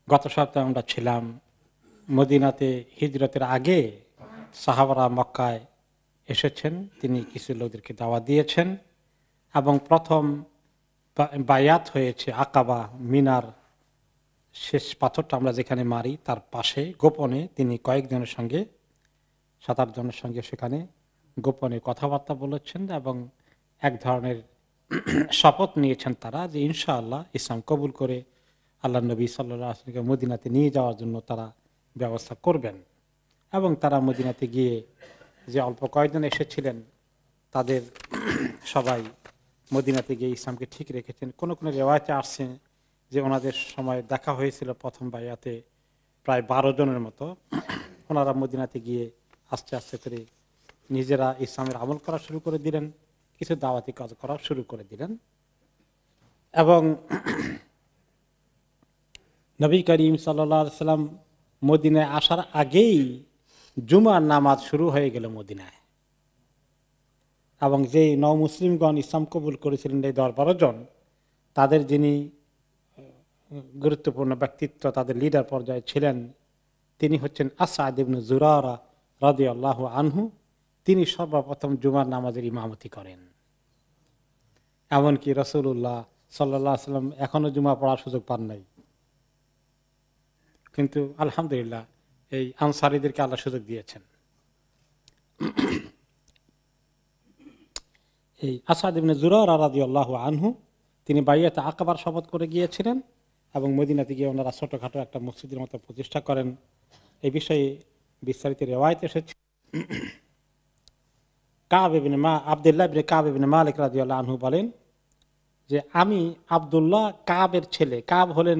গত সপ্তাহে আমরা ছিলাম মদিনাতে হিজরতের আগে সাহাবারা মক্কায় এসেছেন, তিনি কিছু লোকদেরকে দাওয়াত দিয়েছেন এবং প্রথম বায়াত হয়েছে আকাবা মিনার শেষ পাথরটা আমরা যেখানে মারি তার পাশে গোপনে তিনি কয়েকজনের সঙ্গে 7-8 জনের সঙ্গে সেখানে গোপনে কথাবার্তা বলেছেন এবং এক ধরনের শপথ নিয়েছেন তারা যে ইনশাআল্লাহ ইসলাম কবুল করে আল্লাহ নবী সাল্লাল্লাহু আলাইহি ওয়াসাল্লামকে মদিনাতে নিয়ে যাওয়ার জন্য তারা ব্যবস্থা করবেন। এবং তারা মদিনাতে গিয়ে যে অল্প কয়েকজন এসেছিলেন তাদের সবাই মদিনাতে গিয়ে ইসলামকে ঠিক রেখেছেন। কোন কোন রিওয়ায়েতে আসছে যে ওনাদের সময় দেখা হয়েছিল প্রথম বাইয়াতে প্রায় 12 জনের মতো। ওনারা মদিনাতে গিয়ে আস্তে আস্তে করে নিজেরা ইসলামের আমল করা শুরু করে দিলেন, কিছু দাওয়াতি কাজ করা শুরু করে দিলেন এবং নবী করিম সাল্লাল্লাহু আলাইহি সাল্লাম মদিনায় আসার আগেই জুমার নামাজ শুরু হয়ে গেল মদিনায়। এবং যেই মুসলিমগণ ইসলাম কবুল করেছিলেন এই 10-12 জন, তাদের যিনি গুরুত্বপূর্ণ ব্যক্তিত্ব, তাদের লিডার পর্যায়ে ছিলেন, তিনি হচ্ছেন আসাদ ইবনে জুরারা রাদিয়াল্লাহু আনহু। তিনি সর্বপ্রথম জুমার নামাজের ইমামতি করেন। এমনকি রাসূলুল্লাহ সাল্লাল্লাহু আলাইহি সাল্লাম এখনো জুমা পড়ার সুযোগ পান নাই, কিন্তু আলহামদুলিল্লাহ এই আনসারীদেরকে আল্লাহ সুযোগ দিয়েছেন। এই আসাদ ইবনে জুরারা রাদিয়াল্লাহু আনহু তিনি বাইয়াতে আকাবার শপথ করে গিয়েছিলেন এবং মদিনাতে গিয়ে ওনারা ছোটখাটো একটা মসজিদের মতো প্রতিষ্ঠা করেন। এই বিষয়ে বিস্তারিত রিওয়ায়াত এসেছে। আব্দুল্লাহ ইবনে কাব ইবনে মালিক রাদিয়াল্লাহু আনহু বলেন যে আমি আব্দুল্লাহ কাবের ছেলে, কাব হলেন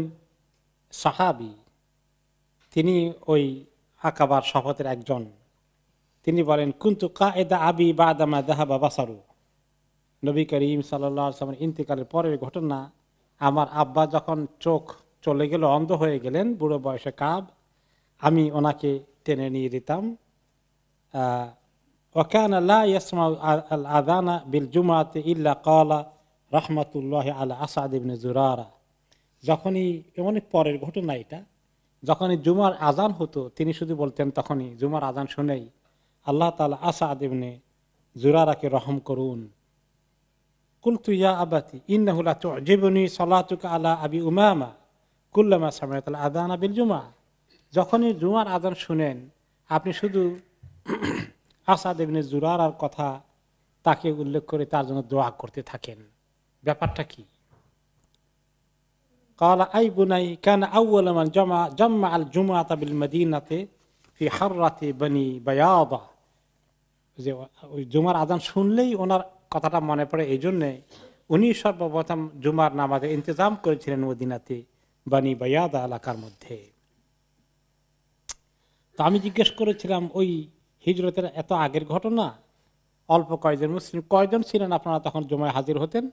সাহাবী, তিনি ওই আকাবার শপথের একজন। তিনি বলেন কুনতু কায়েদা আবি বাদামা যাহাবা বাসারু। নবী করিম সাল্লাল্লাহু আলাইহি ওয়াসাল্লামের ইন্তেকালের পরের ঘটনা, আমার আব্বা যখন চোখ চলে গেল, অন্ধ হয়ে গেলেন বুড়ো বয়সে কাব, আমি ওনাকে টেনে নিয়ে দিতাম। ওয়াকানা লা ইয়াসমাউ আল আযানা বিল জুমআতি ইল্লা ক্বালা রাহমাতুল্লাহি আলা আসাদ ইবনে জুরারা। যখনই, অনেক পরের ঘটনা এটা, যখনই জুমার আজান হতো তিনি শুধু বলতেন, তখনই জুমার আজান শুনেই আল্লাহ তাআলা আসাদ ইবনে জুরারাকে রহম করুন। কুলতু ইয়া আবাতি ইন্নাহু লা তু'জিবুনি সালাতুকা আলা আবি উমামা কুল্লামা সামি'তুল আযানা বিল জুমআ। যখনই জুমার আজান শুনেন আপনি শুধু আসাদ ইবনে জুরারার কথা তাকে উল্লেখ করে তার জন্য দোয়া করতে থাকেন। ব্যাপারটা কি? قال أي بني كان أول من جمع الجمعة بالمدينة في حرة بني بياضة। যে ওই জুমার আজান শুনলেই ওনার কথাটা মনে পড়ে, এই জন্যে উনি সর্বপ্রথম জুমার নামাজের ইন্তজাম করেছিলেন মদিনাতে বানি বায়াদা এলাকার মধ্যে। তো আমি জিজ্ঞেস করেছিলাম ওই হিজরতের এত আগের ঘটনা, অল্প কয়েকজন মুসলিম, কয়জন ছিলেন আপনারা তখন জুমায় হাজির হতেন?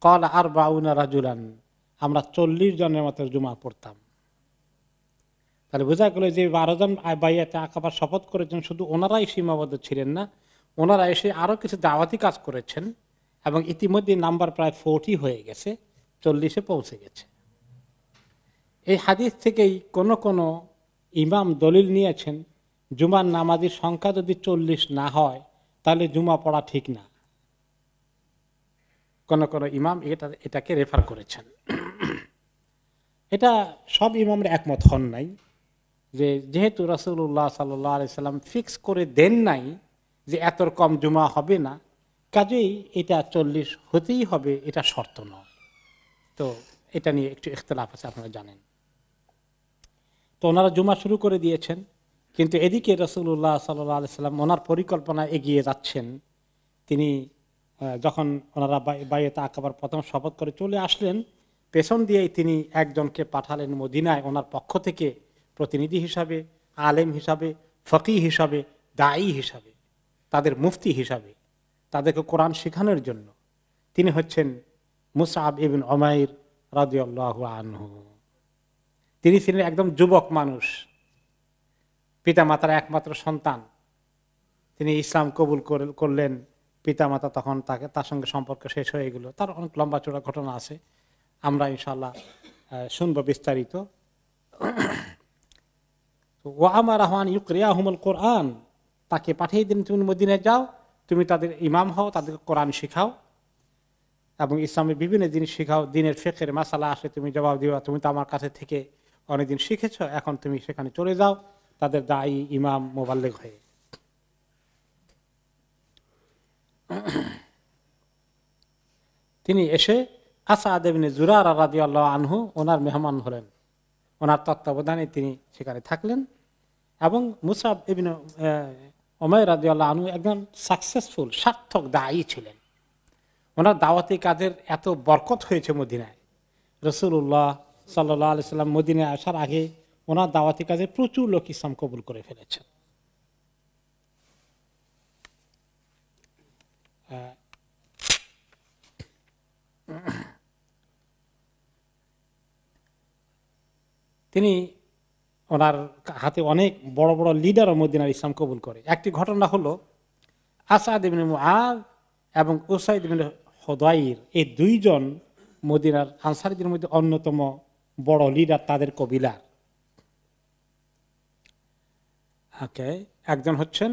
কল আরবাউনা রাজুলান, আমরা 40 জনের মতো জুমা পড়তাম। তাহলে বোঝা গেল যে 12 জন বাইয়াতে আকাবার শপথ করেছেন, শুধু ওনারাই সীমাবদ্ধ ছিলেন না, ওনারা এসে আরো কিছু দাওয়াতি কাজ করেছেন এবং ইতিমধ্যে নাম্বার প্রায় 40 হয়ে গেছে, 40-এ পৌঁছে গেছে। এই হাদিস থেকেই কোন কোন ইমাম দলিল নিয়েছেন জুমার নামাজের সংখ্যা যদি 40 না হয় তাহলে জুমা পড়া ঠিক না। কোন কোন ইমাম এটাকে রেফার করেছেন। এটা সব ইমামরা একমত হন নাই, যে যেহেতু রাসূলুল্লাহ সাল্লাল্লাহু আলাইহি সাল্লাম ফিক্স করে দেন নাই যে এত কম জুমা হবে না, কাজেই এটা 40 হতেই হবে, এটা শর্ত নয়। তো এটা নিয়ে একটু ইখতিলাফ আছে, আপনারা জানেন। তো ওনারা জুমা শুরু করে দিয়েছেন, কিন্তু এদিকে রাসূলুল্লাহ সাল্লাল্লাহু আলাইহি সাল্লাম ওনার পরিকল্পনা এগিয়ে যাচ্ছেন। তিনি যখন ওনারা বাইয়াতে আকাবার প্রথম শপথ করে চলে আসলেন, পেছন দিয়েই তিনি একজনকে পাঠালেন মদিনায় ওনার পক্ষ থেকে প্রতিনিধি হিসাবে, আলেম হিসাবে, ফকিহ হিসাবে, দায়ী হিসাবে, তাদের মুফতি হিসাবে, তাদেরকে কোরআন শেখানোর জন্য। তিনি হচ্ছেন মুসআব ইবনে উমাইর রাদিয়াল্লাহু আনহু। তিনি ছিলেন একদম যুবক মানুষ, পিতামাতার একমাত্র সন্তান। তিনি ইসলাম কবুল করলেন, পিতামাতা তখন তার সঙ্গে সম্পর্ক শেষ হয়ে গেল। তার অনেক লম্বা চড়া ঘটনা আছে, আমরা ইনশাআল্লাহ শুনবো বিস্তারিত। ওয়া আমারা হুয়ান ইউকরিয়াহুমুল কোরআন, তাকে পাঠিয়ে দিন তুমি মদিনায় যাও, তুমি তাদের ইমাম হও, তাদেরকে কোরআন শিখাও এবং ইসলামের বিভিন্ন জিনিস শিখাও, দিনের ফিকহের মাসালা আসে তুমি জবাব দিবা, তুমি তো আমার কাছে থেকে অনেকদিন শিখেছ, এখন তুমি সেখানে চলে যাও তাদের দায়ী ইমাম মোবাল্লেগ হয়ে। তিনি এসে আসাদ ইবনে জুরারা রাদিয়াল্লাহু আনহু ওনার মেহমান হলেন, ওনার তত্ত্বাবধানে তিনি সেখানে থাকলেন। এবং মুসআব ইবনে উমাইর রাদিয়াল্লাহু আনহু একজন সাকসেসফুল সার্থক দায়ী ছিলেন। ওনার দাওয়াতি কাজের এত বরকত হয়েছে মদিনায়, রাসূলুল্লাহ সাল্লাল্লাহু আলাইহি সাল্লাম মদিনায় আসার আগে ওনার দাওয়াতি কাজে প্রচুর লোক ইসলাম কবুল করে ফেলেছেন। তিনি ওনার হাতে অনেক বড় বড় লিডারও মদিনার ইসলাম কবুল করে। একটি ঘটনা হলো আসাদ ইবনে মুআয এবং উসাইদ ইবনে হুদাইর, এই দুইজন মদিনার আনসারীদের মধ্যে অন্যতম বড় লিডার তাদের কবিলার। ওকে, একজন হচ্ছেন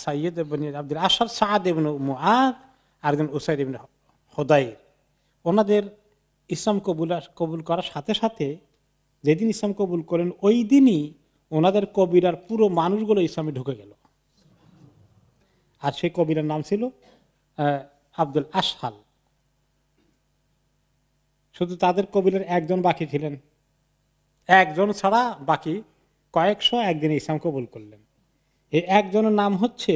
সাইয়্যিদ ইবনে আব্দুল আশার সাদ ইবনে মুআয, আরেকজন উসাইদ ইবনে হুদাইর। ওনাদের ইসলাম কবুল করার সাথে সাথে যেদিন ইসলাম কবুল করেন ওই দিনই ওনাদের কবিরার পুরো মানুষগুলো ইসলামে ঢুকে গেল। আর সেই কবিরার নাম ছিল আব্দুল আশহাল। শুধু তাদের কবিরার একজন বাকি ছিলেন, একজন ছাড়া বাকি কয়েকশো একদিনে ইসলাম কবুল করলেন। এই একজনের নাম হচ্ছে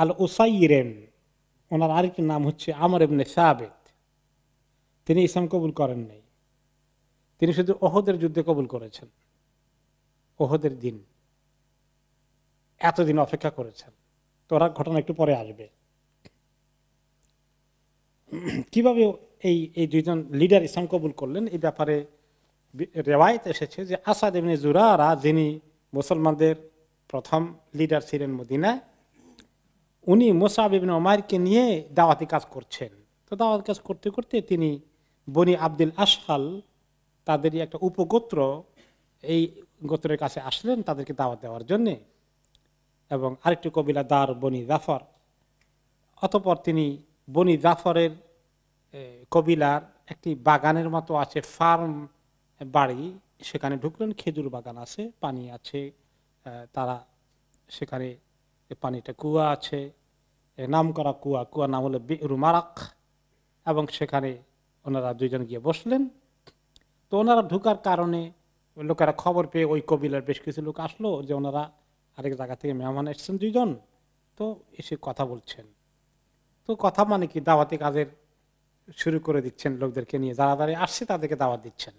আল উসাইরেন, ওনার আরেকটি নাম হচ্ছে আমর ইবনে সাবিত। তিনি ইসলাম কবুল করেন নাই, তিনি শুধু ওহদের যুদ্ধে কবুল করেছেন। ওহদের দিন এতদিন অপেক্ষা করেছেন, তো ওরা ঘটনা একটু পরে আসবে। কিভাবে এই দুইজন লিডার ইসলাম কবুল করলেন এই ব্যাপারে রেওয়ায়েত এসেছে যে আসাদ ইবনে জুরারা, যিনি মুসলমানদের প্রথম লিডার ছিলেন মদিনায়, উনি মুসআব ইবনে উমাইরকে নিয়ে দাওয়াতি কাজ করছেন। তো দাওয়াতি কাজ করতে করতে তিনি বনি আব্দুল আশহাল, তাদেরই একটা উপগোত্র, এই গোত্রের কাছে আসলেন তাদেরকে দাওয়াত দেওয়ার জন্যে, এবং আরেকটি কবিলা দার বনি জাফর। অতঃপর তিনি বনি জাফরের কবিলার একটি বাগানের মতো আছে, ফার্ম বাড়ি, সেখানে ঢুকলেন। খেজুর বাগান আছে, পানি আছে, তারা সেখানে পানিটা কুয়া আছে, নাম করা কুয়ার নাম হলো বি'রু মারাক, এবং সেখানে ওনারা দুইজন গিয়ে বসলেন। তো ওনারা ঢুকার কারণে লোকেরা খবর পেয়ে ওই কবিলার বেশ কিছু লোক আসলো যে ওনারা আরেক জায়গা থেকে মেহমান এসছেন দুইজন, তো এসে কথা বলছেন। তো কথা মানে কি, দাওয়াতি কাজের শুরু করে দিচ্ছেন, লোকদেরকে নিয়ে যারা দাঁড়িয়ে আসছে তাদেরকে দাওয়াত দিচ্ছেন।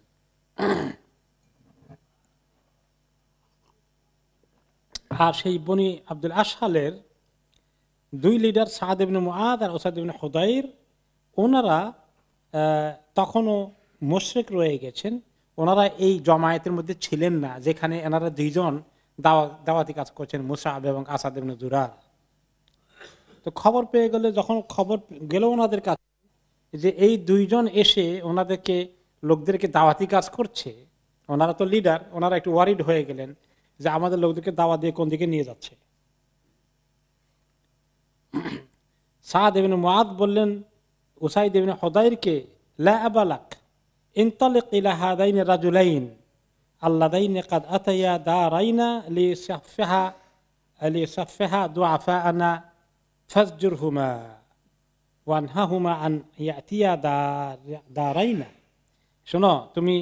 আর সেই বনি আব্দুল আশহালের দুই লিডার সাদ ইবনে মুআয আর উসাইদ ইবনে হুদাইর, ওনারা তখনও মুশরিক রয়ে গেছেন। ওনারা এই জমায়েতের মধ্যে ছিলেন না যেখানে এনারা দুইজন দাওয়াতি কাজ করছেন, মুসআব এবং আসাদ ইবনে জুরার। তো খবর পেয়ে গেলে, যখন খবর গেল ওনাদের কাছে যে এই দুইজন এসে ওনাদেরকে লোকদেরকে দাওয়াতি কাজ করছে, ওনারা তো লিডার, ওনারা একটু ওয়ারিড হয়ে গেলেন যে আমাদের লোকদেরকে দাওয়াত দিয়ে কোন দিকে নিয়ে যাচ্ছে। সাদ ইবনে মুআয বললেন উসাইদ ইবনে হুদাইরকে, লা আবালাক ইনতালিক ইলা হাদাইনি রাজুলাইন আল্লাযাইনি কাদ আতায়া দারাইনা লিসাফফিহা দুআফাআনা ফাজজুরহুমা ওয়ানহাহুমা আন ইয়াতিয়া দারাইনা। শোনো, তুমি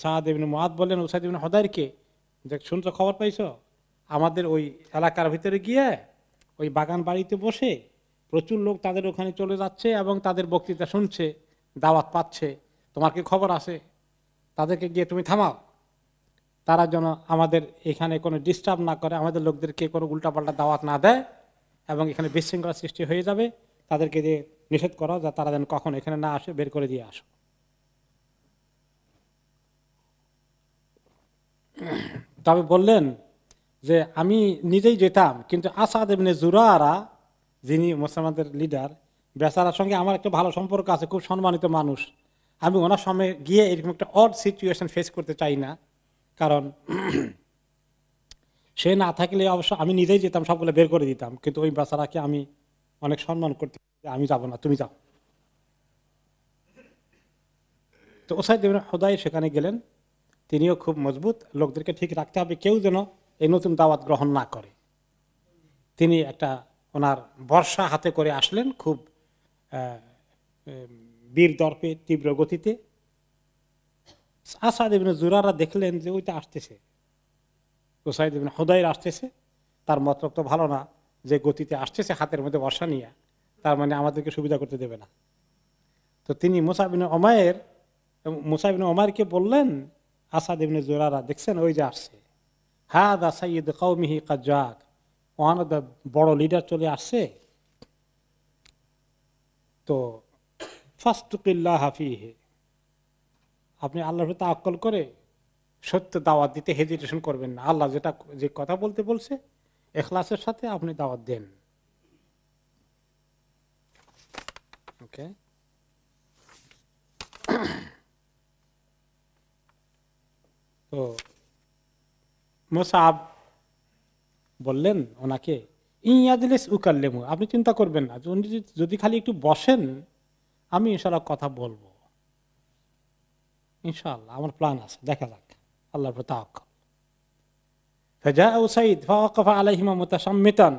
সাদ ইবনে মুআয বললেন উসাইদ ইবনে হুদাইরকে, যে শুনছো, খবর পাইছো, আমাদের ওই এলাকার ভিতরে গিয়ে ওই বাগান বাড়িতে বসে প্রচুর লোক তাদের ওখানে চলে যাচ্ছে এবং তাদের বক্তৃতা শুনছে, দাওয়াত পাচ্ছে, তোমার কি খবর আছে? তাদেরকে গিয়ে তুমি থামাও, তারা যেন আমাদের এখানে কোনো ডিস্টার্ব না করে, আমাদের লোকদেরকে কোনো উল্টাপাল্টা দাওয়াত না দেয়, এবং এখানে বিশৃঙ্খলা সৃষ্টি হয়ে যাবে, তাদেরকে দিয়ে নিষেধ করো যা তারা যেন কখন এখানে না আসে, বের করে দিয়ে আসো। তবে বললেন যে আমি নিজেই যেতাম, কিন্তু আসাদ ইবনে জুরারা, যিনি মুসলমানদের লিডার, বেচারার সঙ্গে আমার একটা ভালো সম্পর্ক আছে, খুব সম্মানিত মানুষ, আমি ওনার সামনে গিয়ে এরকম একটা অড সিচুয়েশন ফেস করতে চাই না, কারণ সে না থাকলে অবশ্য আমি নিজেই যেতাম, সবগুলো বের করে দিতাম, কিন্তু ওই বাচ্চারাকে আমি অনেক সম্মান করতে, আমি যাব না, তুমি যাও। তো ওসাইদ ইবনে হুদাইর সেখানে গেলেন। তিনিও খুব মজবুত, লোকদেরকে ঠিক রাখতে হবে, কেউ যেন এই নতুন দাওয়াত গ্রহণ না করে। তিনি একটা ওনার বর্ষা হাতে করে আসলেন, খুব বীর দর্পে, তীব্র গতিতে। আসাদ ইবনে জুরারা দেখলেন যে ওইটা আসতেছে, ওসাইদ ইবনে হুদাইর আসতেছে, তার মতলব তো ভালো না, যে গতিতে আসতেছে হাতের মধ্যে বর্ষা নিয়ে, তার মানে আমাদেরকে সুবিধা করতে দেবে না। তো তিনি মুসা ইবনে ওমায়রকে বললেন, আসাদ ইবনে জুরারা দেখছেন ওই যে আসছে, হাদা সাইয়্যিদ কওমিহি ক্বাদ জাক, ওয়ানাদা বড় লিডার চলে আসছে, তো ফাস্তুকিল্লাহ ফীহি, আপনি আল্লাহর প্রতি তাওয়াক্কুল করে সত্য দাওয়াত দিতে হেজিটেশন করবেন না। আল্লাহ যে কথা বলতে বলছে ইখলাসের সাথে আপনি দাওয়াত দেন। ওকে, তো মুসআব বললেন ওনাকে, ইয়াজলিস উকাল্লিমু, আপনি চিন্তা করবেন না, যদি খালি একটু বসেন আমি ইনশাআল্লাহ কথা বলবো, ইনশাআল্লাহ আমার প্ল্যান আছে, দেখা যাক, আল্লাহর উপর তাওয়াক্কুল। ফাজা উসাইদ ফাওয়াকাফা আলাইহিমা মুতাশাম্মিতান,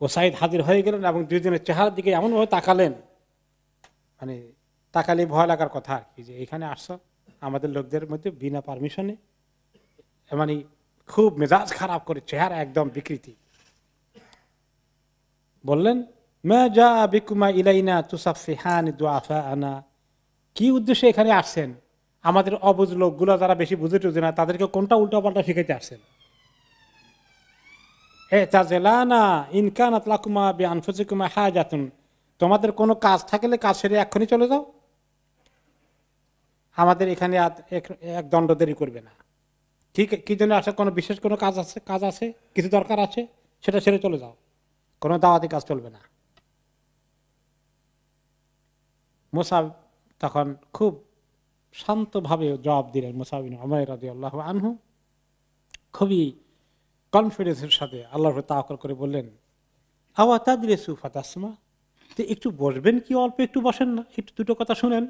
উসাইদ হাজির হয়ে গেলেন এবং দুইজনের চেহারার দিকে এমনভাবে তাকালেন, মানে তাকালে ভয় লাগার কথা আর কি, যে এখানে আসছো আমাদের লোকদের মধ্যে বিনা পারমিশনে, মানে খুব মেজাজ খারাপ করে, চেহারা একদম বিকৃতি। বললেন, মা জা বিকুমা ইলাইনা তুসাফিহান দুআফাআনা, কি উদ্দেশ্যে এখানে আসছেন? আমাদের অবুঝ লোকগুলো যারা বেশি বুঝে টুঝে না, তাদেরকে কোনটা উল্টা পাল্টা শিখাইতে আসছেন? তোমাদের কোনো কাজ থাকলে কাজ সেরে এক্ষুনি চলে যাও, আমাদের এখানে এক দণ্ড দেরি করবে না। ঠিক কি জন্য আসে? কোনো বিশেষ কোনো কাজ আছে, কিছু দরকার আছে, সেটা সেরে চলে যাও, কোনো দাওয়াতি কাজ চলবে না। মুসাব তখন খুব শান্তভাবে জবাব দিলেন। মুসাব ইবনে উমাইর রাদিয়াল্লাহু আনহু খুবই কনফিডেন্সের সাথে আল্লাহর উপর তাওয়াক্কুল করে বললেন, আওয়া তাদরিসু ফাতাসমা, তো একটু বসবেন কি, অল্প একটু বসেন না, একটু দুটো কথা শুনেন।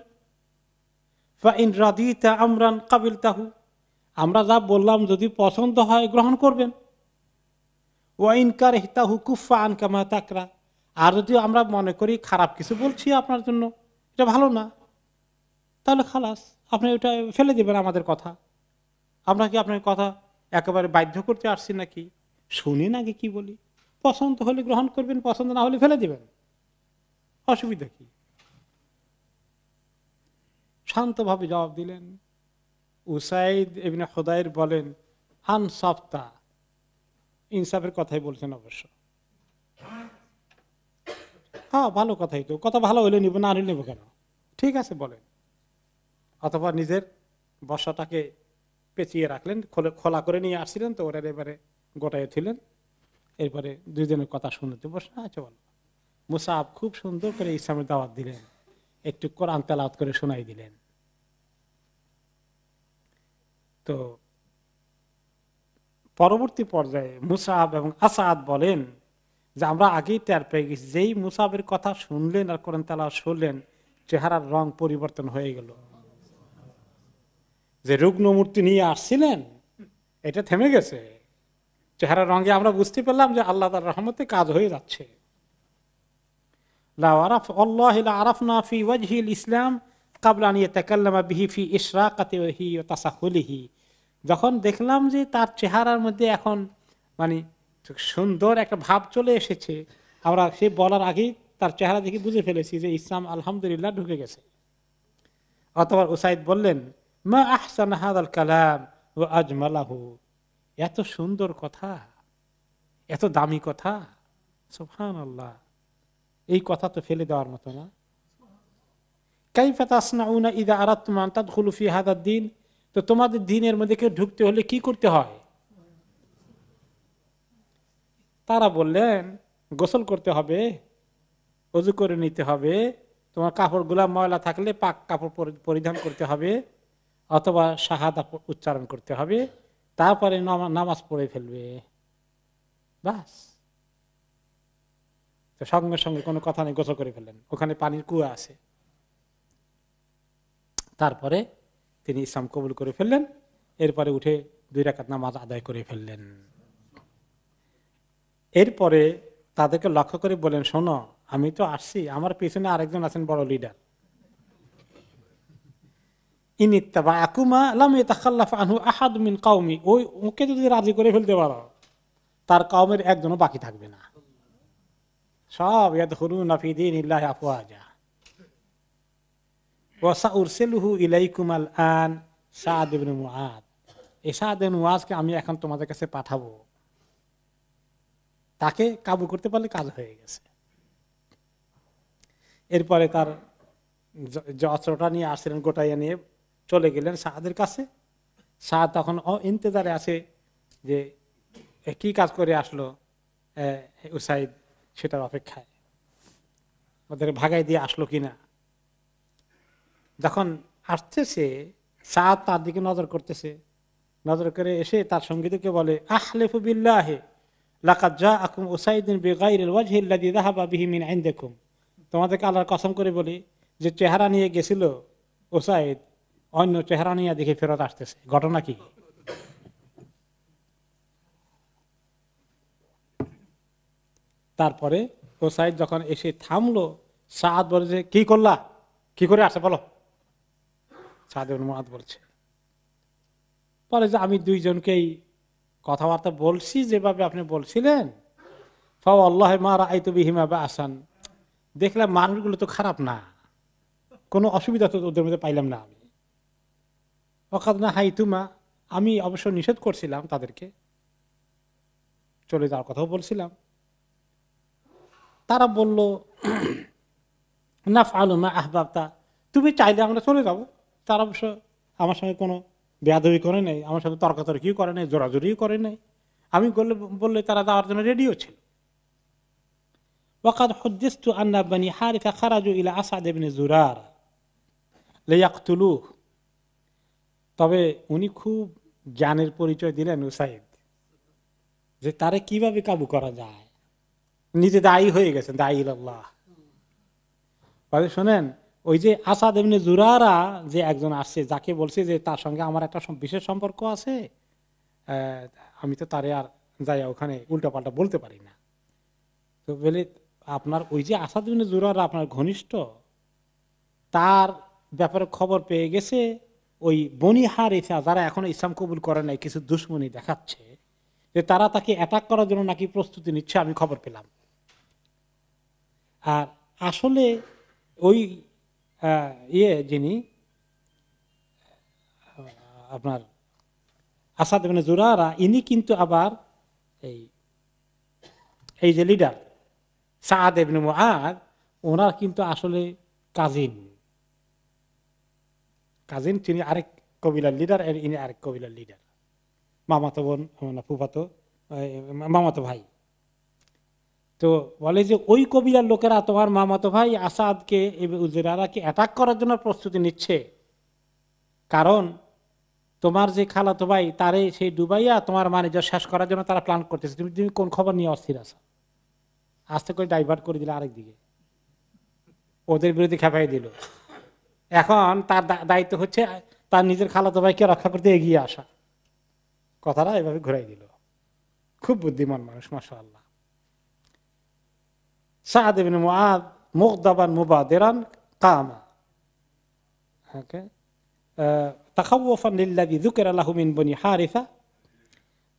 ফা ইন রাদিতা আমরান কাবিলতাহু, আমরা যা বললাম যদি পছন্দ হয় গ্রহণ করবেন। ওয়া ইন কারিহতাহু কুফা আনকা মা তাকরা, আর যদি আমরা মনে করি খারাপ কিছু বলছি আপনার জন্য, এটা ভালো না, তাহলে খালাস, আপনি ওটা ফেলে দেবেন আমাদের কথা। আমরা কি আপনার কথা একেবারে বাধ্য করতে আসছি নাকি? শুনি নাকি কি বলি, পছন্দ হলে গ্রহণ করবেন, পছন্দ না হলে ফেলে দিবেন, অসুবিধা কি? শান্তভাবে জবাব দিলেন। উসাইদ ইবনে হুদাইর বলেন, আনসাফতা, ইনসাফের কথাই বলছেন অবশ্য, হ্যাঁ ভালো কথাই তো, কথা ভালো হলে নিব, না হলে নেব কেন, ঠিক আছে বলেন। অথবা নিজের বর্ষাটাকে পেঁচিয়ে রাখলেন, খোলা করে নিয়ে আসছিলেন, তো ওরা এবারে গোটায় ছিলেন, এরপরে দুইজনের কথা শুনতে বসে আছে। বলো, মুসাব খুব সুন্দর করে ইসলামের দাওয়াত দিলেন, একটু কোরআন তেলাওয়াত করে শোনাই দিলেন। তো পরবর্তী পর্যায়ে মুসাব এবং আসাদ বলেন যে আমরা আগেই টের পেয়ে গেছি, যেই মুসাবের কথা শুনলেন আর কোরআন তেলাওয়াত শুনলেন, চেহারার রং পরিবর্তন হয়ে গেল। যে রুগ্ন মূর্তি নিয়ে আসছিলেন এটা থেমে গেছে, চেহারার রঙে আমরা বুঝতে পারলাম যে আল্লাহ তাআলার রহমতে কাজ হয়ে যাচ্ছে। লা আরাফ আল্লাহ লা আরাফনা ফি ওয়াজহিল ইসলাম ক্বাবলা আন ইয়াতাকাল্লামা বিহি ফি ইশরাকাতিহি ওয়া তাসাহুলিহি, যখন দেখলাম যে তার চেহারার মধ্যে এখন মানে সুন্দর একটা ভাব চলে এসেছে, আমরা সে বলার আগেই তার চেহারা দেখে বুঝে ফেলেছি যে ইসলাম আলহামদুলিল্লাহ ঢুকে গেছে। অথবা উসাইদ বললেন, মা আহসান হাদাল কালাম ওয়া আজমালাহু, এত সুন্দর কথা, এত দামি কথা, সুবহানাল্লাহ, এই কথা তো ফেলে দেওয়ার মতো না। কাইফা তাসনাউনা ইযা আরাদতুম আন তাদখুলু ফি হাদাদ দ্বীন, তো তোমাদের দ্বীনের মধ্যে কেউ ঢুকতে হলে কি করতে হয়? তারা বললেন, গোসল করতে হবে, ওযু করে নিতে হবে, তোমার কাপড়গুলা ময়লা থাকলে পাক কাপড় পরিধান করতে হবে, অথবা শাহাদা উচ্চারণ করতে হবে, তারপরে নামাজ পড়ে ফেলবে, বাস। তো সঙ্গে সঙ্গে কোনো কথা নেই, গোসল করে ফেললেন, ওখানে পানির কুয়া আছে। তারপরে তিনি ইসলাম কবুল করে ফেললেন, এরপরে উঠে 2 রাকাত নামাজ আদায় করে ফেললেন। এরপরে তাদেরকে লক্ষ্য করে বলেন, শোনো, আমি তো আসছি, আমার পিছনে আরেকজন আছেন বড় লিডার, ওকে যদি রাজি করে ফেলতে পারো, তার কওমের একজনও বাকি থাকবে না, সব ইয়াদখুলুনা ফি দীনিল্লাহি আফওয়াজা। ওয়াসাউরসিলুহু ইলাইকুম আল-আন সাদ ইবনে মুআদ, এই সাদ ইবনে মুআজকে আমি এখন তোমাদের কাছে পাঠাবো, তাকে কাবু করতে পারলে কাজ হয়ে গেছে। এরপরে তার যে অস্ত্রটা নিয়ে আসছিলেন গোটাইয়া নিয়ে চলে গেলেন সাদের কাছে। সাদ তখন ইন্তজারে আছে যে কি কাজ করে আসলো উসাইদ, সেটার অপেক্ষায়, ওদের ভাগাই দিয়ে আসলো কিনা। যখন আসতেছে, সাদ তার দিকে নজর করতেছে, নজর করে এসে তার সঙ্গীদেরকে বলে, আহলিফু বিল্লাহি লাকাদ জাআকুম উসাইদুন বিগাইরিল ওয়াজহি আল্লাযী যাহাবা বিহি মিন ইনদিকুম, তোমাদেরকে আল্লাহর কসম করে বলি, যে চেহারা নিয়ে গেছিল উসাইদ, অন্য চেহারা নিয়ে দেখে ফেরত আসতেছে, ঘটনা কি? তারপরে উসাইদ যখন এসে থামলো, সাদ বলে যে কি করলা, কি করে আসে বলো। সাদ ইবনে মুআদ বলছে, পরে যে আমি দুইজনকেই কথাবার্তা বলছি যেভাবে আপনি বলছিলেন, ফাওয়াল্লাহি মা রাআইতু বিহিমা বাসান, দেখলাম মানুষগুলো তো খারাপ না, কোনো অসুবিধা তো ওদের মধ্যে পাইলাম না। আমি ওয়াকাদ নাহাইতুমা, আমি অবশ্য নিষেধ করছিলাম তাদেরকে, চলে যাওয়ার কথাও বলছিলাম। তারা বলল, নাফআলু মা আহবাবতা, তুমি চাইলে আমরা চলে যাবো। তারা অবশ্য আমার সঙ্গে কোনো বেয়াদবি করে নাই, আমার সঙ্গে তর্কাতর্কিও করে নাই, জোরাজুরিও করে নাই। আমি বললে তারা যাওয়ার জন্য রেডিও ছিল। ওয়াকাদ হুদ্দিসতু আন্না বনি হারিসা খারাজু ইলা আসাদ ইবনে জুরারা লিয়াকতুলুহ, তবে উনি খুব জ্ঞানের পরিচয় দিলেন উসাইদ, যে তারে কিভাবে কাবু করা যায়। নিজে দায়ী হয়ে গেছেন, দায়ী ইলাল্লাহ। শোনেন, ওই যে আসাদ ইবনে জুরারা যে একজন আসছে, যাকে বলছে যে তার সঙ্গে আমার একটা বিশেষ সম্পর্ক আছে, আমি তো তারে আর যাই ওখানে উল্টাপাল্টা বলতে পারি না। তো বলে, আপনার ওই যে আসাদ ইবনে জুরারা আপনার ঘনিষ্ঠ, তার ব্যাপারে খবর পেয়ে গেছে ওই বনি হারিসা, যারা এখনো ইসলাম কবুল করে নাই, কিছু দুশমনী দেখাচ্ছে, যে তারা তাকে অ্যাটাক করার জন্য নাকি প্রস্তুতি নিচ্ছে, আমি খবর পেলাম। আর আসলে ওই যিনি আপনার আসাদ ইবনে জুরারা, ইনি কিন্তু আবার এই যে লিডার সাদ ইবনে মুআদ, ওনার কিন্তু আসলে কাজিন, তিনি আরেক কবিলার লিডার, ইনি আরেক কবিলার লিডার, মামাতো বোন, ফুফাতো মামাতো ভাই। তো বলে যে ওই কবিলার লোকেরা তোমার মামাতো ভাই আসাদকে জুরারাকে অ্যাটাক করার জন্য প্রস্তুতি নিচ্ছে, কারণ তোমার যে খালাতো ভাই তারে সেই ডুবাইয়া তোমার বাণিজ্য শেষ করার জন্য তারা প্ল্যান করতেছে। তুমি কোন খবর নিয়ে অস্থির আছো? আস্তে করে ডাইভার্ট করে দিলে আরেক দিকে, ওদের বিরুদ্ধে খেপাই দিল। এখন তার দায়িত্ব হচ্ছে তার নিজের খালাতো ভাইকে রক্ষা করতে এগিয়ে আসা। কথাটা এভাবে ঘুরাই দিল। খুব বুদ্ধিমান মানুষ, মাশাআল্লাহ। সাদ ইবনে মুআদ মুগদাবান মুবাদিরান কামা, ওকে, তাখাওয়ুফান লিল্লাযী যুকিরা লাহু মিন বনি হারিসা।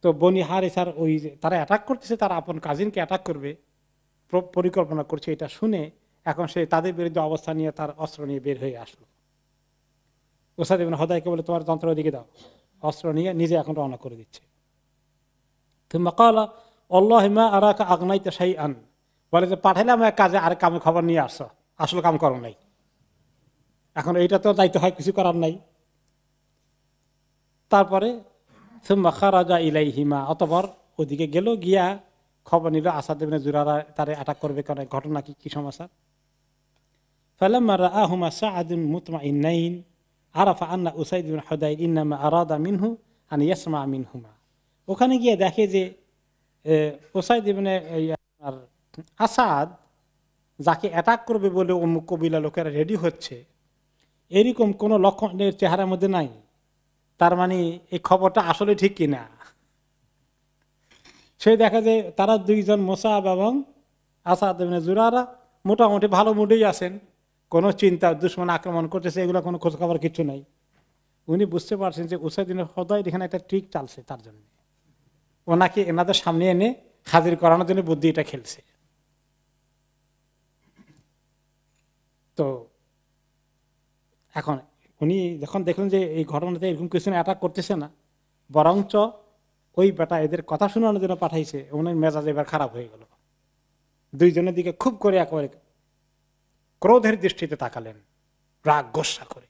তো বনি হারিসার ওই তারা অ্যাটাক করতেছে, তারা আপন কাজিনকে অ্যাটাক করবে পরিকল্পনা করছে, এটা শুনে এখন সে তাদের বিরুদ্ধে অবস্থান নিয়ে তার অস্ত্র নিয়ে বের হয়ে আসলো। উসাদ ইবনে হুদায়রকে বলে, তোমার যন্ত্র দিকে দাও, অস্ত্র নিয়ে নিজে এখন রওনা করে দিচ্ছে। তুম্মা ক্বালা আল্লাহি মা আরাকা আগনাইতা শাইআন, বলে যে পাঠাইলাম এক কাজে, আরেক কামে খবর নিয়ে আসছো, আসলে কাম করো নাই, এখন এইটা তো দায়িত্ব হয়, কিছু করার নাই। তারপরে সুম্মা খারাজা ইলাইহিমা, অতঃপর ওদিকে গেল, গিয়া খবর নিল আসাদ ইবনে জুরারা তারে অ্যাটাক করবে, কারণ ঘটনা কি সমাচার। ফালাম্মা রাআহুমা সাআদুন মুতমাইন্নাইন আরাফা আন্না উসাইদ বিন হুদাইর ইন্নামা আরাদা মিনহু আন ইয়াসমা মিনহুমা। ওখানে গিয়ে দেখে যে উসাইদ ইবনে আসাদ যাকে অ্যাটাক করবে বলে অমুক কবিলা লোকেরা রেডি হচ্ছে, এরকম কোন লক্ষণের চেহারার মধ্যে নাই। তার মানে এই খবরটা আসলে ঠিক কিনা। সে দেখা যায় তারা দুইজন মুসাব এবং আসাদ ইবনে জুরারা মোটামুটি ভালো মুডেই আছেন, কোনো চিন্তা দুশমন আক্রমণ করতেছে এগুলো কোনো খোঁজ খবর কিছু নাই। উনি বুঝতে পারছেন যে উসাইদ বিন হুদাইর এখানে একটা ট্রিক চালছে, তার জন্য ওনাকে এনাদের সামনে এনে হাজির করানোর জন্য বুদ্ধি এটা খেলছে। তো এখন উনি যখন দেখলেন যে এই ঘটনাতে এরকম কিছু অ্যাটাক করতেছে না, বরঞ্চ ওই বেটা এদের কথা শোনানোর জন্য পাঠাইছে, ওনার মেজাজ এবার খারাপ হয়ে গেল। দুইজনের দিকে খুব করে একেবারে ক্রোধের দৃষ্টিতে তাকালেন, রাগ গোসা করে।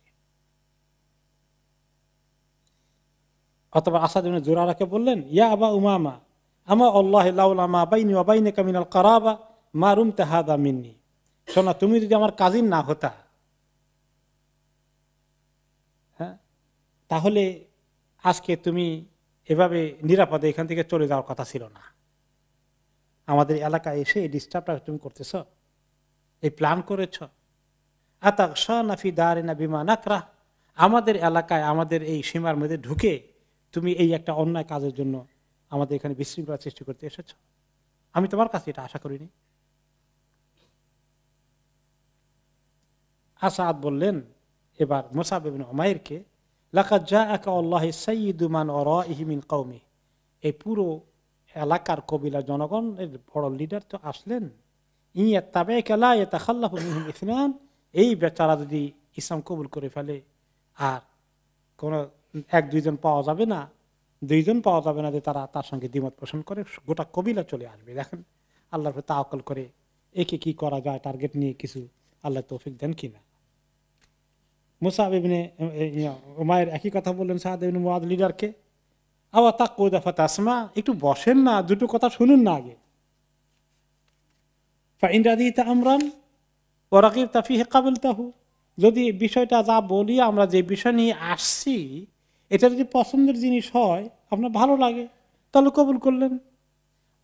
অথবা আসাদ ইবনে জুরারাকে বললেন, ইয়া আবা উমামা আমা আল্লাহি লাউলা মা বাইনি ওয়া বাইনাকা মিনাল কারাবা মা রুমতা হাদা মিন্নি। শোনা, তুমি যদি আমার কাজিন না হতা, হ্যাঁ, তাহলে আজকে তুমি এভাবে নিরাপদে এখান থেকে চলে যাওয়ার কথা ছিল না। আমাদের এলাকায় এসে এই ডিস্টার্বটা তুমি করতেছ, এই প্ল্যান করেছ। আতাকশা নাফি দারিনা বিমা নাকরাহ, আমাদের এলাকায় আমাদের এই সীমার মধ্যে ঢুকে তুমি এই একটা অন্যায় কাজের জন্য আমাদের এখানে বিশৃঙ্খলা সৃষ্টি করতে এসেছ। আমি তোমার কাছে এটা আশা করিনি। আসাদ বললেন এবার মুসাব ইবনে উমাইরকে, লাকাদ জাআকা আল্লাহু সাইয়্যিদু মান ওয়ারাইহি মিন কওমি, এই পুরো এলাকার কবিলা জনগণের বড় লিডার তো আসলেন। ইয়াত্তাবিকা লা ইয়াতাখাল্লাফু মিনহুম ইসনান, এই বেচারা যদি ইসলাম কবুল করে ফেলে আর কোন এক দুইজন পাওয়া যাবে না, দুইজন পাওয়া যাবে না যে তারা তার সঙ্গে দ্বিমত পোষণ করে, গোটা কবিলা চলে আসবে। দেখেন আল্লাহর উপর তাওয়াক্কুল করে একে কি করা যায় টার্গেট নিয়ে কিছু আল্লাহ তৌফিক দেন কিনা। মুসাব ইবনে উমাইর একই কথা বললেন সাদ ইবনে মুআদ লিডারকে, আওয়া তাকুদা ফাতাসমা, একটু বসেন না, দুটো কথা শুনুন না আগে। ফাইন রাদিতা আমরান ওয়া রাগিবতা ফিহি কাবিলতাহু, যদি বিষয়টা যা বলি আমরা যে বিষয় নিয়ে আসছি এটা যদি পছন্দের জিনিস হয়, আপনার ভালো লাগে, তাহলে কবুল করলেন।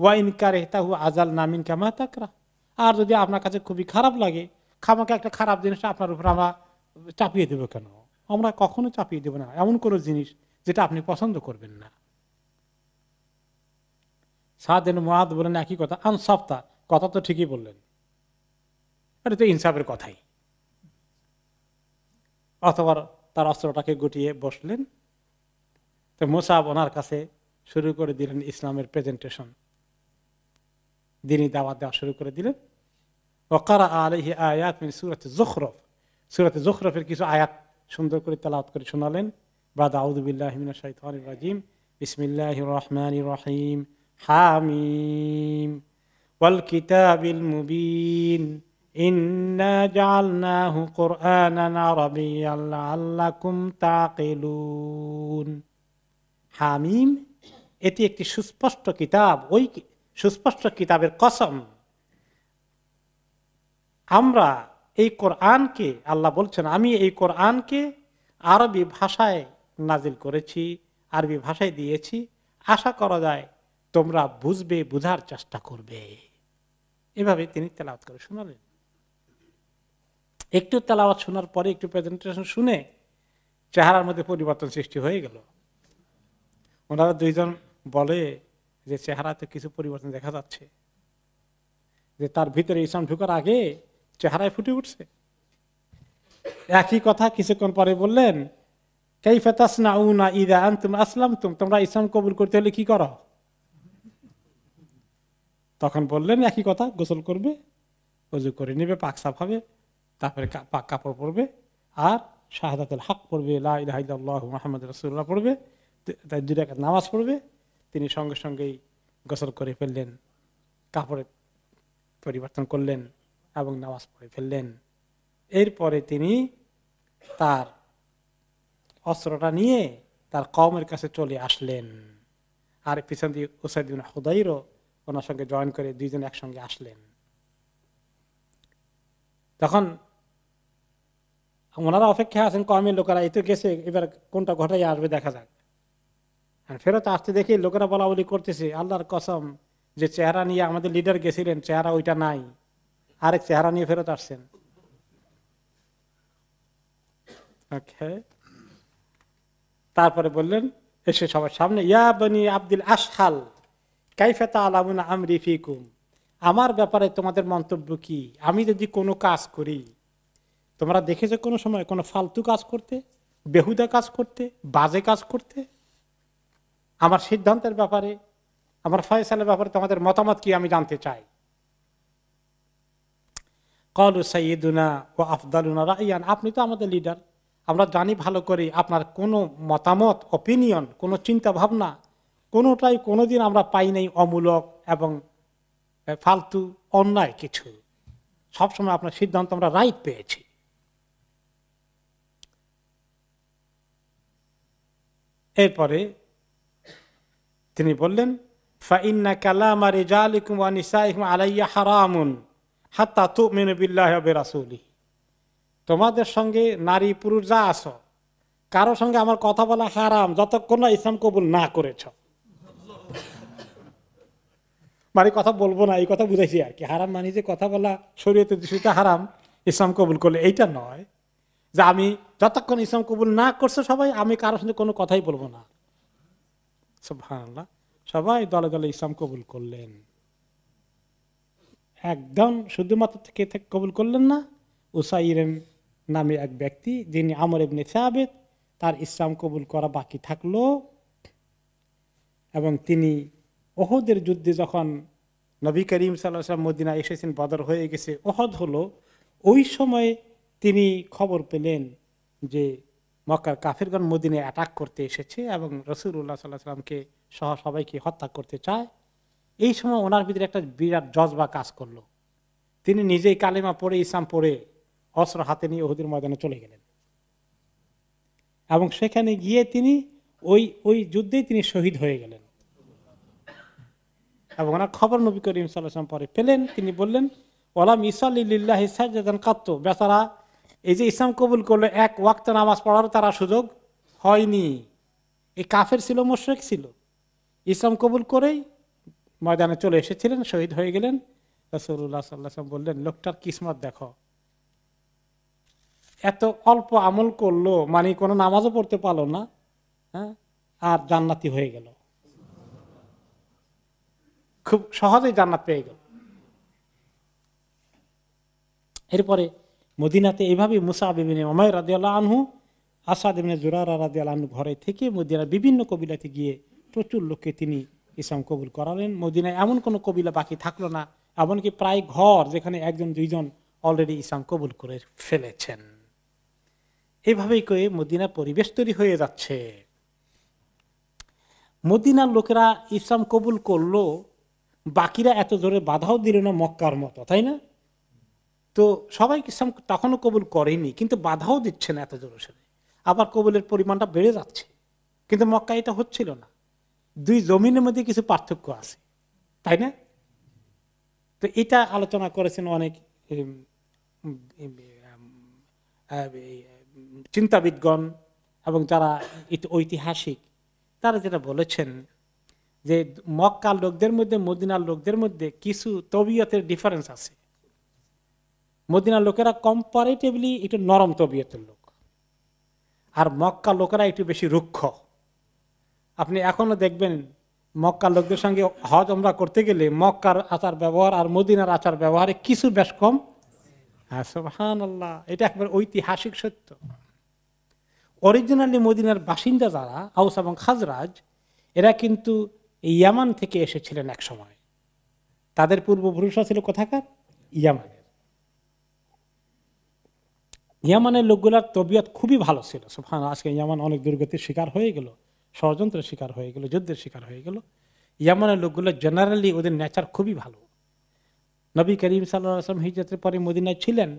ওয়া ইন কারিহতাহু আযালনা মিনকা মা তাকরা, আর যদি আপনার কাছে খুবই খারাপ লাগে, খামাকে একটা খারাপ জিনিসটা আপনার উপর আমরা চাপিয়ে দেবো কেন? আমরা কখনো চাপিয়ে দেবো না এমন কোন জিনিস যেটা আপনি পছন্দ করবেন না। সাদ ইবনে মুআদ বলেন একই কথা, আনসাফতা, কথা তো ঠিকই বললেন, এটা তো ইনসাফের কথাই। অথবা তার অস্ত্রটাকে গুটিয়ে বসলেন। তো মুসাব ওনার কাছে শুরু করে দিলেন ইসলামের প্রেজেন্টেশন, দ্বীনি দাওয়াত দেওয়া শুরু করে দিলেন। ওয়াকারা আলাইহি আয়াত মিন সূরাতি যুখরুফ, সূরাতে যুখরুফের কিছু আয়াত সুন্দর করে তেলাওয়াত করে শোনালেন। বাদ আউযু বিল্লাহি মিনাশ শাইতানির রাজিম, বিসমিল্লাহির রহমানির রহিম, হামিম ওয়াল কিতাবিল মুবিন ইন্না জাআলনাহু কুরআনান আরাবিয়্যান লাআল্লাকুম তাকিলুন। হামিম, এটি একটি সুস্পষ্ট কিতাব, ওই সুস্পষ্ট কিতাবের কসম। আমরা এই কোরআনকে, আল্লাহ বলছেন আমি এই কোরআনকে আরবি ভাষায় নাজিল করেছি, আরবি ভাষায় দিয়েছি, আশা করা যায় তোমরা বুঝবে, বুঝার চেষ্টা করবে। এভাবে তিনি তেলাওয়াত করে শোনালেন। একটু তেলাওয়াত শোনার পরে, একটু প্রেজেন্টেশন শুনে চেহারার মধ্যে পরিবর্তন সৃষ্টি হয়ে গেল। ওনারা দুইজন বলে যে চেহারাতে কিছু পরিবর্তন দেখা যাচ্ছে, যে তার ভিতরে ইসলাম ঢুকার আগে চেহারায় ফুটে উঠছে। একই কথা কিছুক্ষণ পরে বললেন, কাইফা তাসনাউনা ইযা আনতুম আসলামতুম, তোমরা ইসলাম কবুল করতে হলে কি করো? তখন বললেন একই কথা, গোসল করবে, ওযু করে নেবে, পাক সাফ হবে, তারপরে পাক কাপড় পরবে, আর শাহাদাতুল হক পড়বে, লা ইলাহা ইল্লাল্লাহু মুহাম্মাদুর রাসূলুল্লাহ পড়বে, তাই 2 রাকাত নামাজ পড়বে। তিনি সঙ্গে সঙ্গেই গোসল করে ফেললেন, কাপড়ে পরিবর্তন করলেন এবং নামাজ পড়ে ফেললেন। এরপরে তিনি তার অস্ত্রটা নিয়ে তার কওমের কাছে চলে আসলেন, আর পিছন দিয়ে উসাইদ বিন হুদাইরও ওনার সঙ্গে জয়েন করে দুইজন একসঙ্গে আসলেন। তখন ওনারা অপেক্ষা আছেন কওমের লোকেরা, এই তো গেছে, এবার কোনটা ঘটাই আসবে দেখা যাক। ফেরত আসতে দেখি লোকেরা বলা বলি করতেছে, আল্লাহর কসম, যে চেহারা নিয়ে আমাদের লিডার গেছিলেন চেহারা ওইটা নাই, আরেক চেহারা নিয়ে ফেরত আসছেন। তারপরে বললেন এসে সবার সামনে, ইয়া বনি আব্দুল আশহাল কাইফা তা'লামুনা আমরি ফিকুম, আমার ব্যাপারে তোমাদের মন্তব্য কি? আমি যদি কোনো কাজ করি, তোমরা দেখেছো কোনো সময় কোনো ফালতু কাজ করতে, বেহুদা কাজ করতে, বাজে কাজ করতে? আমার সিদ্ধান্তের ব্যাপারে, আমার ফয়সালার ব্যাপারে তোমাদের মতামত কি আমি জানতে চাই। ক্বালু সাইয়্যিদুনা ওয়া আফদালুনা রা'য়ান, আপনি তো আমাদের লিডার, আমরা জানি ভালো করে আপনার কোনো মতামত, অপিনিয়ন, কোনো চিন্তা ভাবনা কোনোটাই কোনোদিন আমরা পাই নাই অমূলক এবং ফালতু অন্যায় কিছু, সবসময় আপনার সিদ্ধান্ত আমরা রাইট পেয়েছি। এরপরে তিনি বললেন, ফাইন্না কালামা রিজালিকুম ওয়া নিসাইকুম আলাইয়া হারামুন হাত্তা তুমিনু বিল্লাহি ওয়া বিরাসূলিহি, তোমাদের সঙ্গে নারী পুরুষ যা আছো কারো সঙ্গে আমার কথা বলা হারাম যতক্ষণ না ইসলাম কবুল না করেছ। মানে কথা বলবো না এই কথা বুঝাইছি আর কি। হারাম মানে যে কথা বলা শরীয়তে দূষিত হারাম, ইসলাম কবুল করলে এইটা নয় যে আমি যতক্ষণ ইসলাম কবুল না করছে সবাই, আমি কারোর সঙ্গে কোনো কথাই বলবো না। সুবহানাল্লাহ, সবাই দলে দলে ইসলাম কবুল করলেন। একদম শুধুমাত্র থেকে কবুল করলেন না, উসাইর নামে এক ব্যক্তি যিনি আমর ইবনে সাবিত, তার ইসলাম কবুল করা বাকি থাকলো। এবং তিনি ওহদের যুদ্ধে যখন নবী করিম সাল্লাল্লাহু আলাইহি ওয়াসাল্লাম মদিনা এসেছেন, বদর হয়ে গেছে, ওহদ হলো, ওই সময় তিনি খবর পেলেন যে মক্কার কাফিরগণ মদিনায় অ্যাটাক করতে এসেছে এবং রাসূলুল্লাহ সাল্লাল্লাহু আলাইহি ওয়াসাল্লামকে সহ সবাইকে হত্যা করতে চায়। এই সময় ওনার ভিতরে একটা বিরাট জজবা কাজ করলো। তিনি নিজেই কালেমা পড়ে, ইসলাম পড়ে, অস্ত্র হাতে নিয়ে ওহদের ময়দানে চলে গেলেন এবং সেখানে গিয়ে তিনি ওই যুদ্ধেই তিনি শহীদ হয়ে গেলেন। এবং ওনার খবর নবী করিম সাল্লাল্লাহু আলাইহি ওয়াসাল্লাম পরে পেলেন। তিনি বললেন, ওয়ালাম ইসাল্লি লিল্লাহি সাজদান কাত্তু, বেচারা এই যে ইসলাম কবুল করলো এক ওয়াক্ত নামাজ পড়ারও তারা সুযোগ হয়নি। এই কাফের ছিল, মুশরিক ছিল, ইসলাম কবুল করেই ময়দানে চলে এসেছিলেন, শহীদ হয়ে গেলেন। রাসূলুল্লাহ সাল্লাল্লাহু আলাইহি ওয়াসাল্লাম বললেন, লোকটার কিসমত দেখো, এত অল্প আমল করলো, মানে কোনো নামাজও পড়তে পারলো না, হ্যাঁ, আর জান্নাতি হয়ে গেল, খুব সহজেই জান্নাত পেয়ে গেল। এরপরে মদিনাতে এইভাবে মুসআব ইবনে উমাইর রাদিয়াল্লাহু আনহু, আসাদ ইবনে জুরারা রাদিয়াল্লাহু আনহু ঘরে থেকে মদিনার বিভিন্ন কবিলাতে গিয়ে প্রচুর লোককে তিনি ইসলাম কবুল করালেন। মদিনায় এমন কোনো কবিলা বাকি থাকলো না, এমনকি প্রায় ঘর যেখানে একজন দুইজন অলরেডি ইসলাম কবুল করে ফেলেছেন। এইভাবেই করে মদিনার পরিবেশ তৈরি হয়ে যাচ্ছে। মদিনার লোকেরা ইসলাম কবুল করলো, বাকিরা এত জোরে বাধাও দিল না মক্কার মতো, তাই না? তো সবাই ইসলাম তখনও কবুল করেনি, কিন্তু বাধাও দিচ্ছে না এত জোরে সরে, আবার কবুলের পরিমাণটা বেড়ে যাচ্ছে। কিন্তু মক্কা এটা হচ্ছিল না। দুই জমিনের মধ্যে কিছু পার্থক্য আছে, তাই না? তো এটা আলোচনা করেছেন অনেক চিন্তাবিদগণ এবং যারা ঐতিহাসিক, তারা যেটা বলেছেন যে মক্কার লোকদের মধ্যে মদিনার লোকদের মধ্যে কিছু তবিয়তের ডিফারেন্স আছে। মদিনার লোকেরা কম্পারেটিভলি একটু নরম তবিয়তের লোক, আর মক্কার লোকেরা একটু বেশি রুক্ষ। আপনি এখনো দেখবেন মক্কার লোকদের সঙ্গে হজ ওমরা করতে গেলে মক্কার আচার ব্যবহার আর মদিনার আচার ব্যবহারে কিছু বেশ কম। হ্যাঁ, সুবহানাল্লাহ, এটা একবার ঐতিহাসিক সত্য। অরিজিনালি মদিনার বাসিন্দা যারা আউস এবং খাজরাজ, এরা কিন্তু ইয়ামান থেকে এসেছিলেন এক সময়। তাদের পূর্বপুরুষরা ছিল কোথাকার? ইয়ামানের। ইয়ামানের লোকগুলার তবিয়ত খুবই ভালো ছিল। সুবহানাল্লাহ, আজকে ইয়ামান অনেক দুর্গতির শিকার হয়ে গেল, ষড়যন্ত্রের শিকার হয়ে গেল, যুদ্ধের শিকার হয়ে গেল। ইয়ামানের লোকগুলো জেনারেলি ওদের নেচার খুবই ভালো। নবী করিম সাল্লাল্লাহু আলাইহি ওয়াসাল্লাম হিজরতের পরে মদিনায় ছিলেন।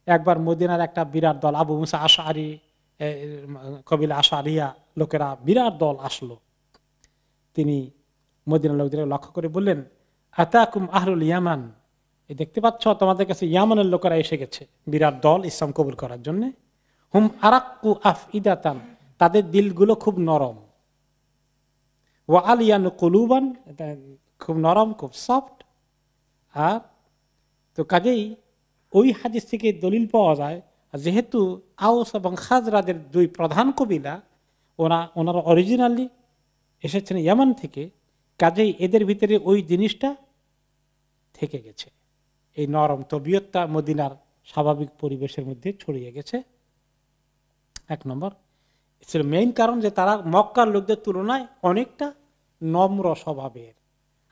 একবার মদিনার একটা বিরাট দল, আবু মুসা আশআরী কবিলা আশআরিয়া লোকেরা বিরাট দল আসলো। তিনি মদিনার লোকদের লক্ষ্য করে বললেন, আতাকুম আহলুল ইয়ামান, এই দেখতে পাচ্ছ তোমাদের কাছে ইয়ামানের লোকেরা এসে গেছে, বিরাট দল ইসলাম কবুল করার জন্য। হুম আরাক্কু আফইদাতান, তাদের দিলগুলো খুব নরম, ওয়া আলিয়ানু কুলুবান, খুব নরম, খুব সফট। আর তো কাজেই ওই হাদিস থেকে দলিল পাওয়া যায়, যেহেতু আউস এবং খাজরাজের দুই প্রধান কবিলা, ওনারা অরিজিনালি এসেছেন ইয়ামান থেকে, কাজেই এদের ভিতরে ওই জিনিসটা থেকে গেছে, এই নরম তবিয়তটা মদিনার স্বাভাবিক পরিবেশের মধ্যে ছড়িয়ে গেছে। এক নম্বর ছিল মেইন কারণ যে তারা মক্কার লোকদের তুলনায় অনেকটা নম্র স্বভাবের,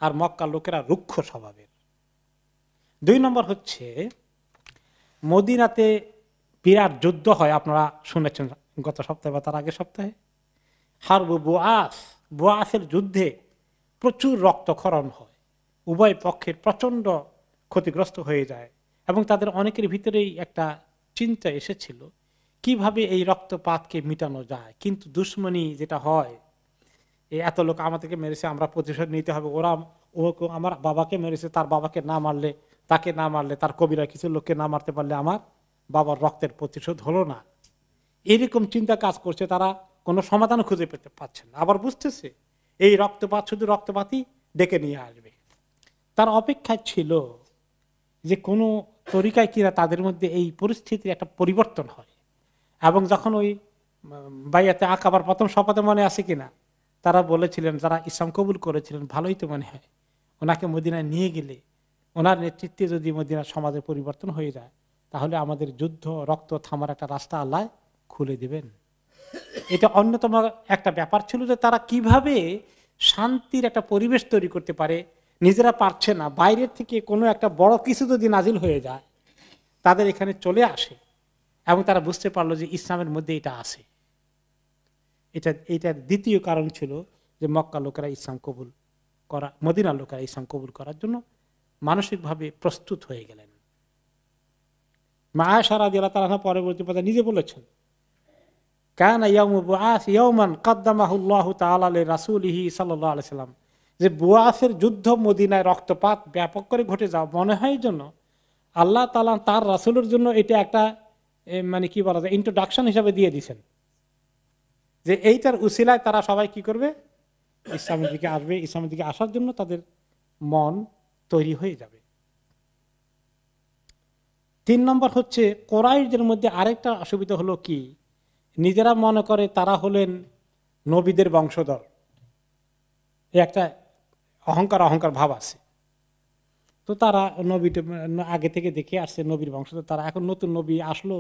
আর মক্কার লোকেরা রুক্ষ স্বভাবের। দুই নম্বর হচ্ছে মদিনাতে বিরাট যুদ্ধ হয়, আপনারা শুনেছেন গত সপ্তাহে বা তার আগের সপ্তাহে, হারবু বুআস, বুআসের যুদ্ধে প্রচুর রক্তক্ষরণ হয়, উভয় পক্ষের প্রচন্ড ক্ষতিগ্রস্ত হয়ে যায়, এবং তাদের অনেকের ভিতরেই একটা চিন্তা এসেছিল কিভাবে এই রক্তপাতকে মিটানো যায়। কিন্তু দুশ্মনী যেটা হয়, এই এত লোক আমাদেরকে মেরেছে, আমরা প্রতিশোধ নিতে হবে, ওরা আমার বাবাকে মেরেছে, তার বাবাকে না মারলে, তাকে না মারলে, তার কবিরা কিছু লোককে না মারতে পারলে আমার বাবার রক্তের প্রতিশোধ হলো না, এরকম চিন্তা কাজ করছে। তারা কোনো সমাধান খুঁজে পেতে পারছে না, আবার বুঝতেছে এই রক্তপাত শুধু রক্তপাতই ডেকে নিয়ে আসবে। তার অপেক্ষায় ছিল যে কোনো তরিকায় কিনা তাদের মধ্যে এই পরিস্থিতির একটা পরিবর্তন হয়। এবং যখন ওই বাইয়াতে আকাবার প্রথম শপথে মনে আছে কিনা, তারা বলেছিলেন, যারা ইসলাম কবুল করেছিলেন, ভালোই তো মনে হয় ওনাকে মদিনায় নিয়ে গেলে, ওনার নেতৃত্বে যদি মদিনার সমাজের পরিবর্তন হয়ে যায়, তাহলে আমাদের যুদ্ধ রক্ত থামার একটা রাস্তা আল্লাহ খুলে দেবেন। এটা অন্যতম একটা ব্যাপার ছিল যে তারা কিভাবে শান্তির একটা পরিবেশ তৈরি করতে পারে, নিজেরা পারছে না, বাইরের থেকে কোনো একটা বড় কিছু যদি নাজিল হয়ে যায় তাদের এখানে চলে আসে, এবং তারা বুঝতে পারলো যে ইসলামের মধ্যে এটা আছে। এটার দ্বিতীয় কারণ ছিল যে মক্কা লোকেরা ইসলাম কবুল করা, মদিনার লোকেরা ইসলাম কবুল করার জন্য মানসিকভাবে প্রস্তুত হয়ে গেলেন। মা আয়েশা রাদিয়াল্লাহু তাআলা পরবর্তী পর্যায়ে নিজে বলেছেন, কানা ইয়াউমু বুআস ইয়াওমান কদ্দামাহু আল্লাহু তাআলা লিরাসূলিহি সাল্লাল্লাহু আলাইহি সাল্লাম, যে বুআসের যুদ্ধ মদিনায় রক্তপাত ব্যাপক করে ঘটে যাওয়া মনে হয় জন্য আল্লাহ তাআলা তার রাসূলের জন্য এটা একটা মানে কি বলা যায়, ইন্ট্রোডাকশন হিসাবে দিয়ে দিয়েছেন, যে এইটার উসিলায় তারা সবাই কি করবে, ইসলামের দিকে আসবে, ইসলামের দিকে আসার জন্য তাদের মন তৈরি হয়ে যাবে। 3 নম্বর হচ্ছে কোরাইশদের মধ্যে আরেকটা অসুবিধা হলো কি, নিজেরা মনে করে তারা হলেন নবীদের বংশধর, একটা অহংকার ভাব আছে। তো তারা নবীটা আগে থেকে দেখে আসছে নবীর বংশধর, তারা এখন নতুন নবী আসলো,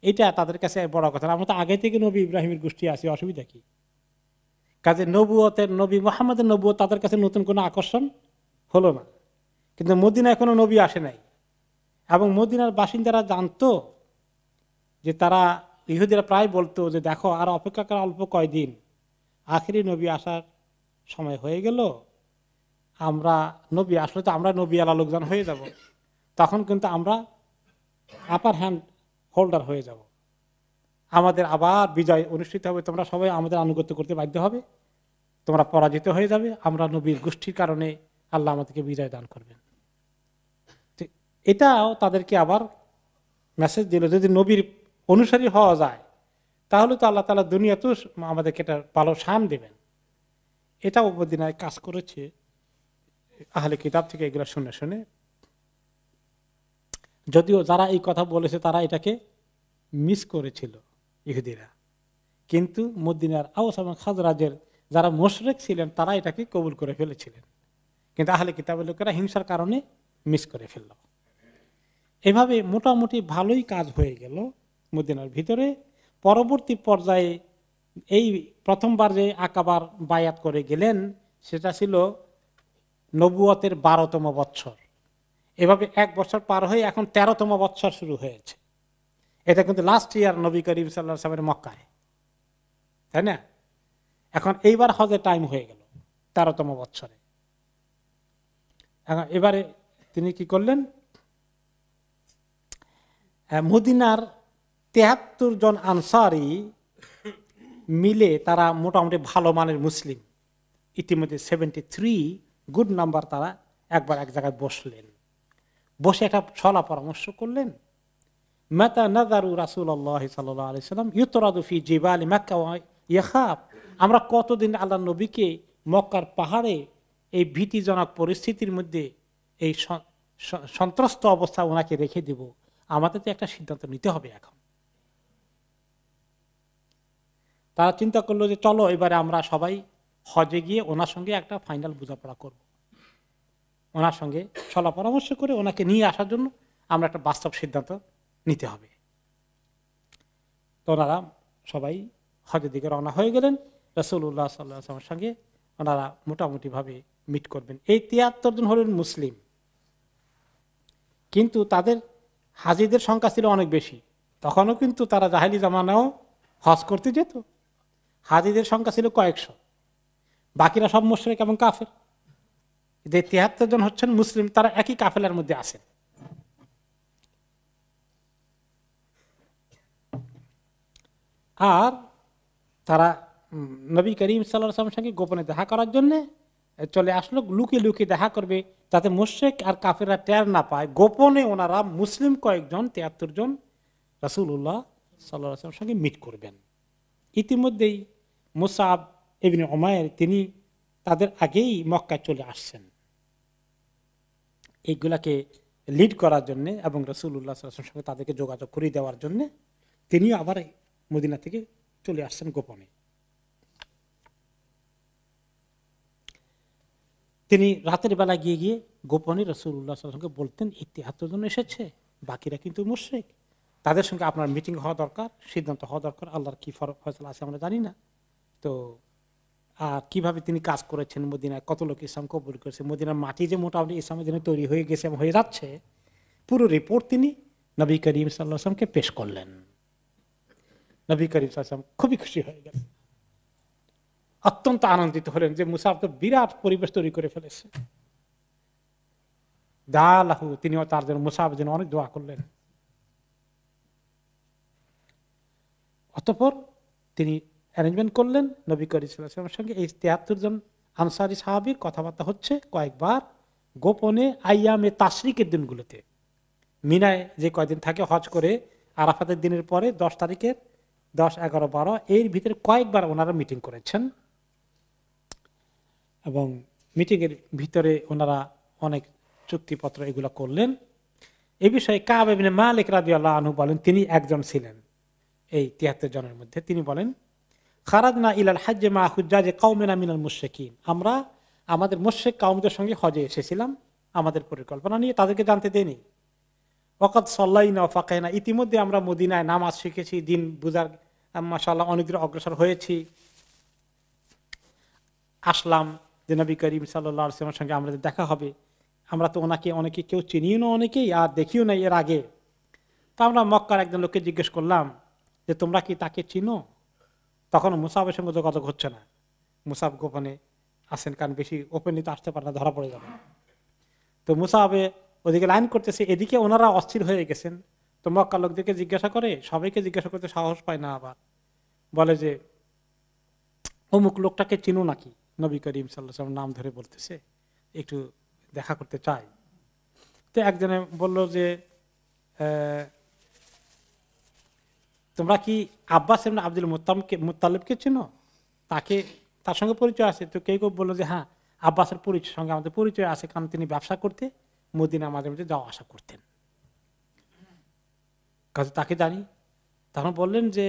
এটা তাদের কাছে বড় কথা। আমরা তো আগে থেকে নবী ইব্রাহিমের গোষ্ঠী আছি, অসুবিধা কি? কাজে নবুয়তের, নবী মুহাম্মদের নবুয়ত তাদের কাছে নতুন কোনো আকর্ষণ হলো না। কিন্তু মদিনায় কোনো নবী আসে নাই, এবং মদিনার বাসিন্দারা জানতো যে তারা, ইহুদিরা প্রায় বলতো যে দেখো আর অপেক্ষা করা অল্প কয়দিন, আখেরি নবী আসার সময় হয়ে গেল, আমরা নবী আসলে তো আমরা নবী আলা লোকজন হয়ে যাব, তখন কিন্তু আমরা আপার হ্যান্ড হোল্ডার হয়ে যাব, আমাদের আবার বিজয় অনুষ্ঠিত হবে, তোমরা সবাই আমাদের আনুগত্য করতে বাধ্য হবে, তোমরা পরাজিত হয়ে যাবে, আমরা নবীর গোষ্ঠীর কারণে আল্লাহ আমাদেরকে বিজয় দান করবেন। এটাও তাদেরকে আবার মেসেজ দিল, যদি নবীর অনুসারী হওয়া যায় তাহলে তো আল্লাহ তাআলা দুনিয়াতেও আমাদেরকে এটা ভালো শান দেবেন। এটা মদিনায় কাজ করেছে আহলে কিতাব থেকে এগুলো শুনে শুনে। যদিও যারা এই কথা বলেছে তারা এটাকে মিস করেছিল ইহুদিরা, কিন্তু মদিনার আওস এবং খাজরাজের যারা মুশরিক ছিলেন তারা এটাকে কবুল করে ফেলেছিলেন, কিন্তু আহলে কিতাবের লোকেরা হিংসার কারণে মিস করে ফেলল। এভাবে মোটামুটি ভালোই কাজ হয়ে গেল মদিনার ভিতরে। পরবর্তী পর্যায়ে এই প্রথমবার যে আকাবার বায়াত করে গেলেন সেটা ছিল নবুয়তের 12তম বৎসর। এভাবে 1 বছর পার হয়ে এখন 13তম বৎসর শুরু হয়েছে। এটা কিন্তু লাস্ট ইয়ার নবী করিম সাল্লাল্লাহু আলাইহি ওয়াসাল্লামের মক্কায়, তাই না? এখন এইবার হজের টাইম হয়ে গেল 13তম বৎসরে। এখন এবারে তিনি কি করলেন, মদিনার 73 জন আনসারী মিলে, তারা মোটামুটি ভালো মানের মুসলিম, ইতিমধ্যে 73 গুড নাম্বার, তারা একবার এক জায়গায় বসলেন, বসে একটা সলা পরামর্শ করলেন। মাতা নাযারু রাসূলুল্লাহ সাল্লাল্লাহু আলাইহি সাল্লাম ইউতরাদু ফি জিবালি মক্কা ওয়া ইয়াখাব, আমরা কতদিন আল্লাহর নবীকে মক্কার পাহাড়ে এই ভীতিজনক পরিস্থিতির মধ্যে এই সন্ত্রস্ত অবস্থা ওনাকে রেখে দেব, আমাদের তো একটা সিদ্ধান্ত নিতে হবে এখন। তারা চিন্তা করলো যে চলো এবারে আমরা সবাই হজে গিয়ে ওনার সঙ্গে একটা ফাইনাল বোঝাপড়া করব, ওনার সঙ্গে সলা পরামর্শ করে ওনাকে নিয়ে আসার জন্য আমরা একটা বাস্তব সিদ্ধান্ত নিতে হবে। তো ওনারা সবাই হজের দিকে রওনা হয়ে গেলেন। রাসূলুল্লাহ সাল্লাল্লাহু আলাইহি ওয়াসাল্লামের সঙ্গে ওনারা মোটামুটি ভাবে মিট করবেন। এই ৭৩ জন হলেন মুসলিম, কিন্তু তাদের হাজিদের সংখ্যা ছিল অনেক বেশি। তখনও কিন্তু তারা জাহেলি জামানাও হজ করতে যেত, হাজিদের সংখ্যা ছিল কয়েকশো, বাকিরা সব মুশরিক এবং কাফের। যে ৭৩ জন হচ্ছেন মুসলিম, তারা একই কাফেলার মধ্যে আছেন। আর তারা নবী করিম সাল্লাল্লাহু আলাইহি ওয়াসাল্লামের সঙ্গে গোপনে দেখা করার জন্য চলে আসলো, লুকিয়ে লুকিয়ে দেখা করবে যাতে মুশরিক আর কাফেররা টের না পায়। গোপনে ওনারা মুসলিম কয়েকজন ৭৩ জন রাসূলুল্লাহ সাল্লাল্লাহু আলাইহি ওয়াসাল্লামের সঙ্গে মিট করবেন। ইতিমধ্যেই মুসআব ইবনে উমাইর তিনি তাদের আগেই মক্কায় চলে আসছেন এইগুলাকে লিড করার জন্য এবং রাসূলুল্লাহ সাল্লাল্লাহু আলাইহি ওয়াসাল্লামের সঙ্গে তাদেরকে যোগাযোগ করে দেওয়ার জন্য তিনিও আবার মদিনা থেকে চলে আসছেন গোপনে। তিনি রাতের বেলা গিয়ে গিয়ে গোপনে রাসূলুল্লাহ সাল্লাল্লাহু আলাইহি ওয়াসাল্লামকে বলতেন, এই ৭৩ জন এসেছে, বাকিরা কিন্তু মুশরিক, তাদের সঙ্গে আপনার মিটিং হওয়া দরকার, সিদ্ধান্ত হওয়া দরকার, আল্লাহর কি ফয়সালা আছে আমরা জানি না। তো কিভাবে তিনি কাজ করেছেন, মদিনায় কত লোক ইসলাম কবুল করেছে, মদিনার মাটি যে মোটামুটি ইসলামের জন্য তৈরি হয়ে গেছে এবং হয়ে যাচ্ছে, পুরো রিপোর্ট তিনি নবী করিম সাল্লাল্লাহু আলাইহি ওয়াসাল্লামকে পেশ করলেন। নবী করিম সাল্লাল্লাহু আলাইহি ওয়াসাল্লাম খুবই খুশি হয়ে গেলেন, অত্যন্ত আনন্দিত হলেন যে মুসাব তো বিরাট পরিবেশ তৈরি করে ফেলেছে। দালাহু, তিনিও তার জন্য মুসাবের জন্য অনেক দোয়া করলেন। অতঃপর তিনি অ্যারেঞ্জমেন্ট করলেন নবী করিম সাল্লাল্লাহু আলাইহি ওয়াসাল্লামের সঙ্গে এই ৭৩ জন আনসারী সাহাবীর কথাবার্তা হচ্ছে কয়েকবার গোপনে আইয়ামে তাশরিকের দিনগুলোতে। মিনায় যে কয়দিন থাকে হজ করে আরাফাতের দিনের পরে 10 তারিখের 10, 11, 12 এর ভিতরে কয়েকবার ওনারা মিটিং করেছেন এবং মিটিংয়ের ভিতরে ওনারা অনেক চুক্তিপত্র এগুলো করলেন। এই বিষয়ে কাব ইবনে মালিক রাদিয়াল্লাহু আনহু বলেন, তিনি একজন ছিলেন এই ৭৩ জনের মধ্যে। তিনি বলেন, খারাজনা ইলাল হজ্জে মা হুজ্জাজে কওমিনা মিনাল মুশরিকিন, আমরা আমাদের মুশরিক কওমদের সঙ্গে হজে এসেছিলাম আমাদের পরিকল্পনা নিয়ে, তাদেরকে জানতে দেইনি। ওয়াকাদ সাল্লাইনা ওয়া ফাকাইনা, ইতিমধ্যে আমরা মদিনায় নামাজ শিখেছি, দিন বুঝার মাশাআল্লাহ অনেক দূর অগ্রসর হয়েছি। আসলাম যে নবী করিম সাল্লাল্লাহু আলাইহি ওয়াসাল্লামের সঙ্গে আমাদের দেখা হবে, আমরা তো ওনাকে অনেকে কেউ চিনিও না, অনেকেই আর দেখিও না এর আগে। তা আমরা মক্কার একজন লোককে জিজ্ঞেস করলাম যে তোমরা কি তাকে চিনো? তখন মুসাবের সঙ্গে যোগাযোগ হচ্ছে না, মুসাব গোপনে আসেন, কারণ বেশি ওপেনলি তো আসতে পারে না, ধরা পড়ে যাবে। তো মুসাবে ওদিকে লাইন করতেছে, এদিকে ওনারা অস্থির হয়ে গেছেন। তো মক্কার লোকদেরকে জিজ্ঞাসা করে, সবাইকে জিজ্ঞাসা করতে সাহস পায় না, আবার বলে যে অমুক লোকটাকে চিনো নাকি? নবী করিম সাল্লাল্লাহু আলাইহি ওয়াসাল্লাম নাম ধরে বলতেছে, একটু দেখা করতে চাই। তো একজনে বলল যে তোমরা কি আব্বাস ইবনে আব্দুল মুত্তালিবকে চিনো? তার সঙ্গে পরিচয় আছে? তো কেউ কেউ বললো যে হ্যাঁ, আব্বাসের সঙ্গে আমাদের পরিচয় আছে, কারণ তিনি ব্যবসা করতে মদিনা মাঝে মাঝে যাওয়া আসা করতেন, কাজে তাকে জানি। তখন বললেন যে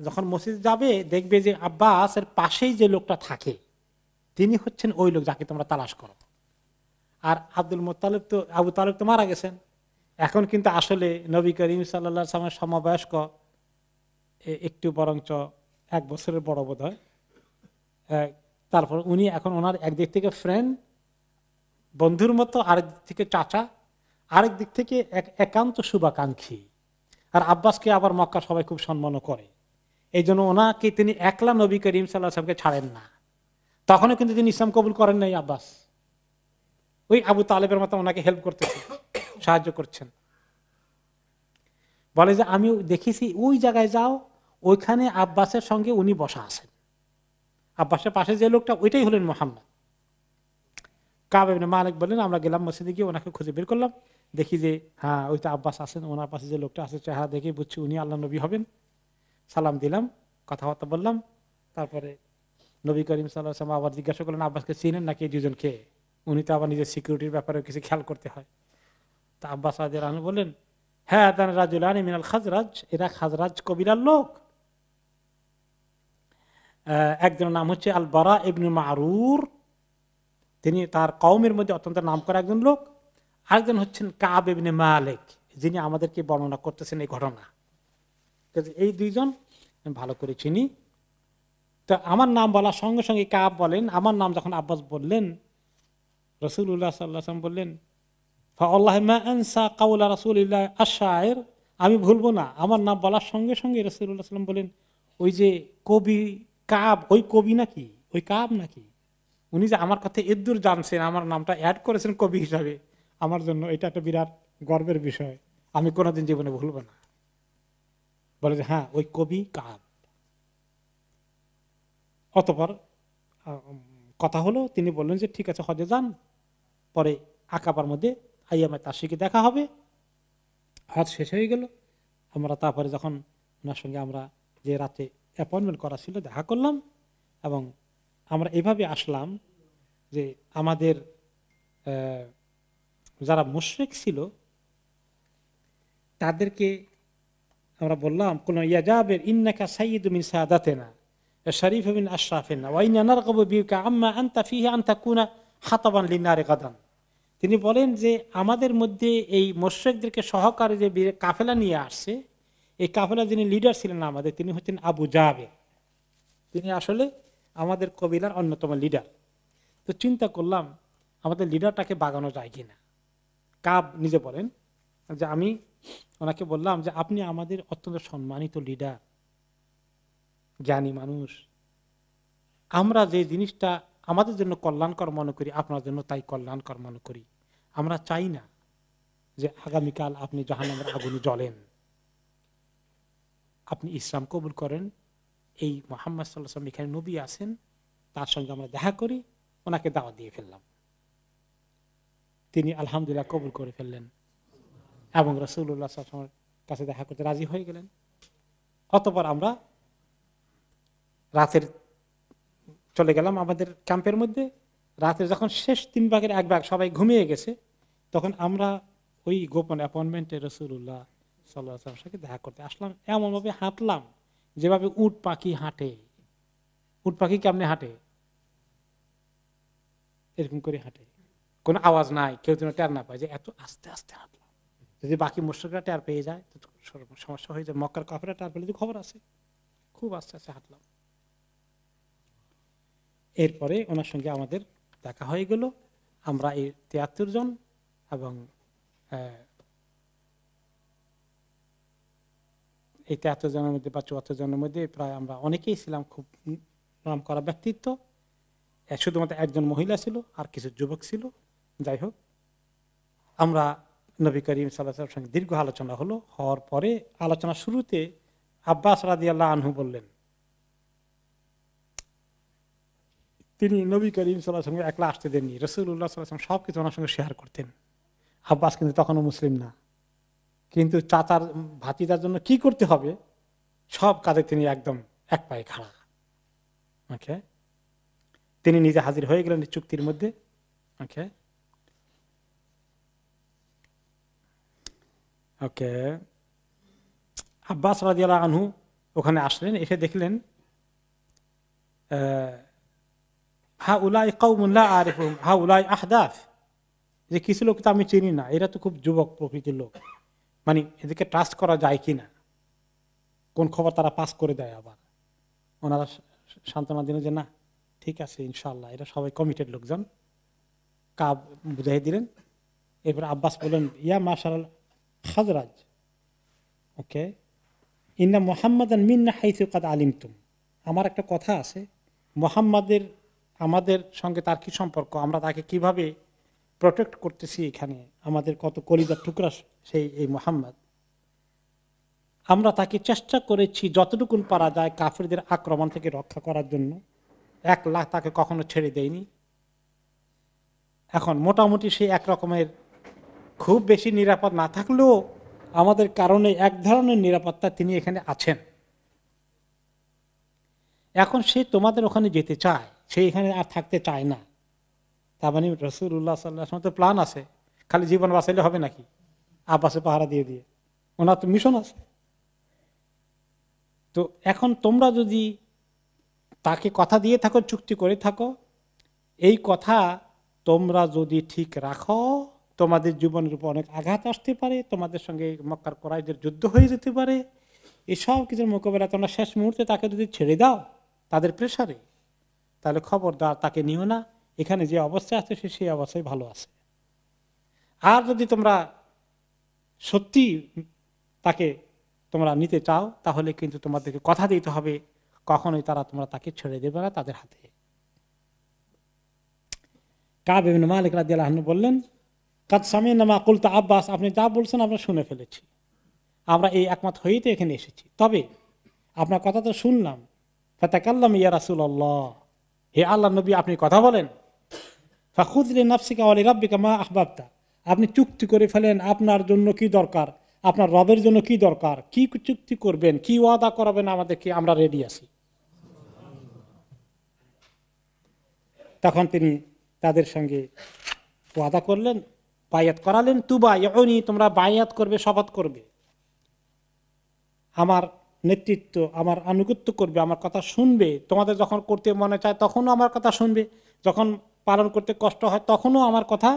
যখন মসজিদ যাবে দেখবে যে আব্বাসের পাশেই যে লোকটা থাকে তিনি হচ্ছেন ওই লোক যাকে তোমরা তালাশ করো। আর আবু তালেব তো মারা গেছেন, এখন কিন্তু আসলে নবী করিম সাল্লাল্লাহু আলাইহি ওয়াসাল্লামের সমবয়স্ক, একটু বরঞ্চ 1 বছরের বড় বোধ হয়। তারপর উনি এখন ওনার একদিক থেকে ফ্রেন্ড, বন্ধুর মতো, আরেক দিক থেকে চাচা, আরেক দিক থেকে একান্ত শুভাকাঙ্ক্ষী। আর আব্বাসকে আবার মক্কা সবাই খুব সম্মান করে, এই জন্য ওনাকে তিনি একলা নবী করিম সাল্লাল্লাহু আলাইহি ওয়াসাল্লামকে ছাড়েন না। তখনও কিন্তু তিনি ইসলাম কবুল করেন নাই আব্বাস, ওই আবু তালেবের মতো ওনাকে হেল্প করতেছে, সাহায্য করছেন। বলে যে আমি দেখেছি ওই জায়গায় যাও, ওইখানে আব্বাসের সঙ্গে উনি বসা আছেন, আব্বাসের পাশে যে লোকটা ওইটাই হলেন মুহাম্মদ। কাব ইবনে মালিক বললেন, আমরা গেলাম মসজিদে গিয়ে ওনাকে খুঁজে বের করলাম, দেখি যে হ্যাঁ ওই তো আব্বাস আছেন, ওনার পাশে যে লোকটা আছে চেহারা দেখে বুঝছি উনি আল্লাহ নবী হবেন। সালাম দিলাম, কথাবার্তা বললাম। তারপরে নবী করিম সাল্লাল্লাহু আলাইহি ওয়াসাল্লাম আবার জিজ্ঞাসা করলেন, আব্বাসকে চিনেন নাকি এই দুজনকে? উনি তো আবার নিজের সিকিউরিটির ব্যাপারে কিছু খেয়াল করতে হয়। তা আব্বাস রাদিয়াল্লাহু আনহু বললেন, হ্যাঁ দান রাজুলানি মিনাল খাজরাজ, এরা খাজরাজ কবিলার লোক। একজনের নাম হচ্ছে আল বারা ইবনে মারুর, তিনি তার কওমের মধ্যে অত্যন্ত নামকরা একজন লোক। আরেকজন হচ্ছেন কাব ইবনে মালিক, যিনি আমাদেরকে বর্ণনা করতেছেন এই ঘটনা। এই দুইজন আমি ভালো করে চিনি। তো আমার নাম বলার সঙ্গে সঙ্গে কাব বলেন, আমার নাম যখন আব্বাস বললেন, রাসূলুল্লাহ সাল্লাল্লাহু আলাইহি ওয়াসাল্লাম বললেন, ফাওয়াল্লাহি মা আনসা কাওলা রাসূলিল্লাহ আশ-শাইর, আমি ভুলবো না। আমার নাম বলার সঙ্গে সঙ্গে রাসূলুল্লাহ সাল্লাল্লাহু আলাইহি ওয়াসাল্লাম বলেন, ওই যে কবি কাব, ওই কবি নাকি, ওই কাব নাকি? উনি যে আমার কথা এদ্দুর জানছেন, আমার নামটা অ্যাড করেছেন কবি হিসাবে, আমার জন্য এটা একটা বিরাট গর্বের বিষয়, আমি কোনোদিন জীবনে ভুলবো না। বলে যে হ্যাঁ ওই কবি কাব। অতঃপর কথা হলো, তিনি বললেন যে ঠিক আছে হজে যান, পরে আকাবার মধ্যে আইয়ামে তাশরিকে দেখা হবে। হজ শেষ হয়ে গেল, আমরা তারপরে যখন ওনার সঙ্গে আমরা যে রাতে অ্যাপয়েন্টমেন্ট করা ছিল দেখা করলাম, এবং আমরা এভাবে আসলাম যে আমাদের যারা মুশরিক ছিল তাদেরকে আমরা বললাম, কোন ইয়াজাবের ইন্নাকা সাইয়্যিদু মিন সাদাতিনা শরীফ মিন আশরাফিনা ওয়া ইন্না নারগাবু বিকা আম্মা আনতা ফিহি আন তাকুনা হাতাবান লিন-নারি গাদান। তিনি বলেন যে আমাদের মধ্যে এই মুশরিকদেরকে সহকারে যে কাফেলা নিয়ে আসছে, এই কাফেলা যিনি লিডার ছিলেন আমাদের, তিনি হচ্ছেন আবু জাবের। তিনি আসলে আমাদের কবিলার অন্যতম লিডার। তো চিন্তা করলাম আমাদের লিডারটাকে বাগানো যায় কিনা। কাব নিজে বলেন যে আমি ওনাকে বললাম যে আপনি আমাদের অত্যন্ত সম্মানিত লিডার, জ্ঞানী মানুষ, আমরা যে জিনিসটা আমাদের জন্য কল্যাণকর মনে করি আপনার জন্য তাই কল্যাণকর মনে করি। আমরা চাই না যে আগামীকাল আপনি জাহান্নামের আগুনে জ্বলেন। আপনি ইসলাম কবুল করেন, এই মুহাম্মদ সাল্লাল্লাহু আলাইহি ওয়াসাল্লাম এখানে নবী আছেন, তার সঙ্গে আমরা দেখা করি। ওনাকে দাওয়াত দিয়ে ফেললাম, তিনি আলহামদুলিল্লাহ কবুল করে ফেললেন এবং রাসূলুল্লাহ সাল্লাল্লাহু আলাইহি ওয়াসাল্লামের কাছে দেখা করতে রাজি হয়ে গেলেন। অতঃপর আমরা রাতের চলে গেলাম আমাদের ক্যাম্পের মধ্যে। রাতের যখন শেষ 3 ভাগের 1 ভাগ সবাই ঘুমিয়ে গেছে, তখন আমরা ওই গোপন অ্যাপয়েন্টমেন্টে রাসূলুল্লাহ সাল্লাল্লাহু আলাইহি ওয়াসাল্লামের সাথে দেখা করতে আসলাম। এমনভাবে হাঁটলাম যেভাবে উট পাখি হাঁটে। উট পাখি কেমনে হাঁটে? এরকম করে হাঁটে, কোনো আওয়াজ নাই, কেউ যেন টের না পায়, যে এত আস্তে আস্তে হাঁটলাম। যদি বাকি মুশরিকরা টের পেয়ে যায় তো সমস্যা হয়ে যায়। মক্কার কাফেররা টের পেলে তো খবর আছে। খুব আস্তে আস্তে হাঁটলাম। এরপরে ওনার সঙ্গে আমাদের দেখা হয়ে গেল। আমরা এই 73 জন এবং এই 73 জনের মধ্যে বা 74 জনের মধ্যে প্রায় আমরা অনেকেই ছিলাম খুব নাম করা ব্যক্তিত্ব। শুধুমাত্র একজন মহিলা ছিল আর কিছু যুবক ছিল। যাই হোক, আমরা নবী করিম সাল্লাল্লাহু আলাইহি ওয়াসাল্লামের সঙ্গে দীর্ঘ আলোচনা হলো। হওয়ার পরে আলোচনার শুরুতে আব্বাস রাদিয়াল্লাহু আনহু বললেন, তিনি নবী করিম সাল্লাল্লাহু আলাইহি ওয়াসাল্লামকে একলা আসতে দেননি। রাসূলুল্লাহ সাল্লাল্লাহু আলাইহি ওয়াসাল্লাম সবকিছু ওনার সঙ্গে শেয়ার করতেন। আব্বাস কিন্তু তখনও মুসলিম না, কিন্তু চাচার ভাতিজার জন্য কি করতে হবে সব কাজে তিনি একদম এক পায়ে খাড়া। ওকে, তিনি নিজে হাজির হয়ে গেলেন চুক্তির মধ্যে। ওকে ওকে আব্বাস রাদিয়াল্লাহু আনহু ওখানে আসলেন, এসে দেখলেন হাউলাই কওমুন লা আরিফুহুম হাউলাই আহদাথ, যে কিছু লোক তো আমি চিনি না, এরা তো খুব যুবক প্রকৃতির লোক, মানে এদেরকে ট্রাস্ট করা যায় কিনা, কোন খবর তারা পাস করে দেয়। আবার ওনারা সান্ত্বনা দিলেন যে না ঠিক আছে ইনশাআল্লাহ এরা সবাই কমিটেড লোকজন। কাব বুঝাই দিলেন। এরপর আব্বাস বললেন, ইয়া মাশারাল খাজরাজ, ওকে ইন্না মুহাম্মাদান মিন্না হাইসু কাদ আলিমতুম। আমার একটা কথা আছে, মুহাম্মাদের আমাদের সঙ্গে তার কি সম্পর্ক, আমরা তাকে কিভাবে প্রোটেক্ট করতেছি, এখানে আমাদের কত কলিজার টুকরা সেই এই মুহাম্মদ। আমরা তাকে চেষ্টা করেছি যতটুকু পারা যায় কাফেরদের আক্রমণ থেকে রক্ষা করার জন্য। 1 লাখ তাকে কখনো ছেড়ে দেয়নি। এখন মোটামুটি সে একরকমের খুব বেশি নিরাপদ না থাকলেও আমাদের কারণে এক ধরনের নিরাপত্তা তিনি এখানে আছেন। এখন সে তোমাদের ওখানে যেতে চায়, সে এখানে আর থাকতে চায় না। তার মানে রাসূলুল্লাহ সাল্লাল্লাহু আলাইহি ওয়াসাল্লাম তো প্ল্যান আছে, খালি জীবন বাঁচাইলে হবে নাকি আব্বাসে পাহারা দিয়ে দিয়ে, ওনার তো মিশন আছে। তো এখন তোমরা যদি তাকে কথা দিয়ে থাকো, চুক্তি করে থাকো, এই কথা তোমরা যদি ঠিক রাখো, তোমাদের জীবনের উপর অনেক আঘাত আসতে পারে, তোমাদের সঙ্গে মক্কার কুরাইশদের যুদ্ধ হয়ে যেতে পারে, এসব কিছুর মোকাবেলা তোমরা শেষ মুহূর্তে তাকে যদি ছেড়ে দাও তাদের প্রেসারে, তাহলে খবরদার তাকে নিও না, এখানে যে অবস্থা আছে সে সেই অবস্থায় ভালো আছে। আর যদি তোমরা সত্যি তাকে তোমরা নিতে চাও, তাহলে কিন্তু তোমাদেরকে কথা দিতে হবে কখনোই তোমরা তাকে ছেড়ে দেবে না তাদের হাতে। কাব ইবনে মালিক রাদিয়াল্লাহু আনহু বললেন, কাদ সামি'না মা কুলতা আব্বাস, আপনি যা বলছেন আমরা শুনে ফেলেছি, আমরা এই একমত হয়েই তো এখানে এসেছি, তবে আপনার কথা তো শুনলাম। ফাতাকাল্লাম ইয়া রাসূলুল্লাহ, হে আল্লাহর নবী আপনি কথা বলেন। ফাখুয লিনাফসিকা ওয়া লিরাব্বিকা মা আহবাবতা, আপনি চুক্তি করে ফেলেন আপনার জন্য কি দরকার, আপনার রবের জন্য কি দরকার, কি চুক্তি করবেন, কি ওয়াদা করাবেন আমাদেরকে, আমরা রেডি আছি। তখন তিনি তাদের সঙ্গে ওয়াদা করলেন, বায়াত করালেন। তুবাইউনি, তোমরা বায়াত করবে, শপথ করবে, আমার নেতৃত্ব, আমার আনুগত্য করবে, আমার কথা শুনবে, তোমাদের যখন করতে মনে চায় তখনও আমার কথা শুনবে, যখন পালন করতে কষ্ট হয় তখনও আমার কথা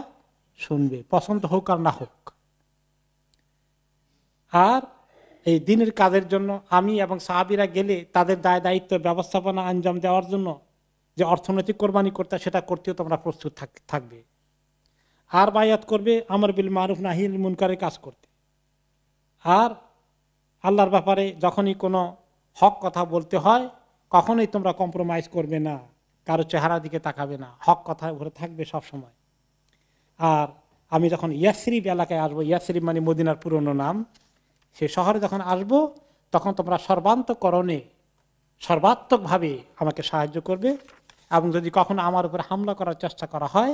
শুনবে, পছন্দ হোক আর না হোক। আর এই দিনের কাজের জন্য আমি এবং সাহাবীরা গেলে তাদের দায় দায়িত্ব ব্যবস্থাপনা আঞ্জাম দেওয়ার জন্য যে অর্থনৈতিক কোরবানি করতে, সেটা করতেও তোমরা প্রস্তুত থাকবে। আর বায়াত করবে আমর বিল মারুফ নাহিল মুনকারের কাজ করতে। আর আল্লাহর ব্যাপারে যখনই কোনো হক কথা বলতে হয় কখনোই তোমরা কম্প্রোমাইজ করবে না, কারো চেহারা দিকে তাকাবে না, হক কথা ঘরে থাকবে সব সময়। আর আমি যখন ইয়াসরিব এলাকায় আসবো, ইয়াসরিব মানে মদিনার পুরনো নাম, সে শহরে যখন আসবো তখন তোমরা সর্বান্তকরণে সর্বাত্মকভাবে আমাকে সাহায্য করবে, এবং যদি কখনো আমার উপর হামলা করার চেষ্টা করা হয়,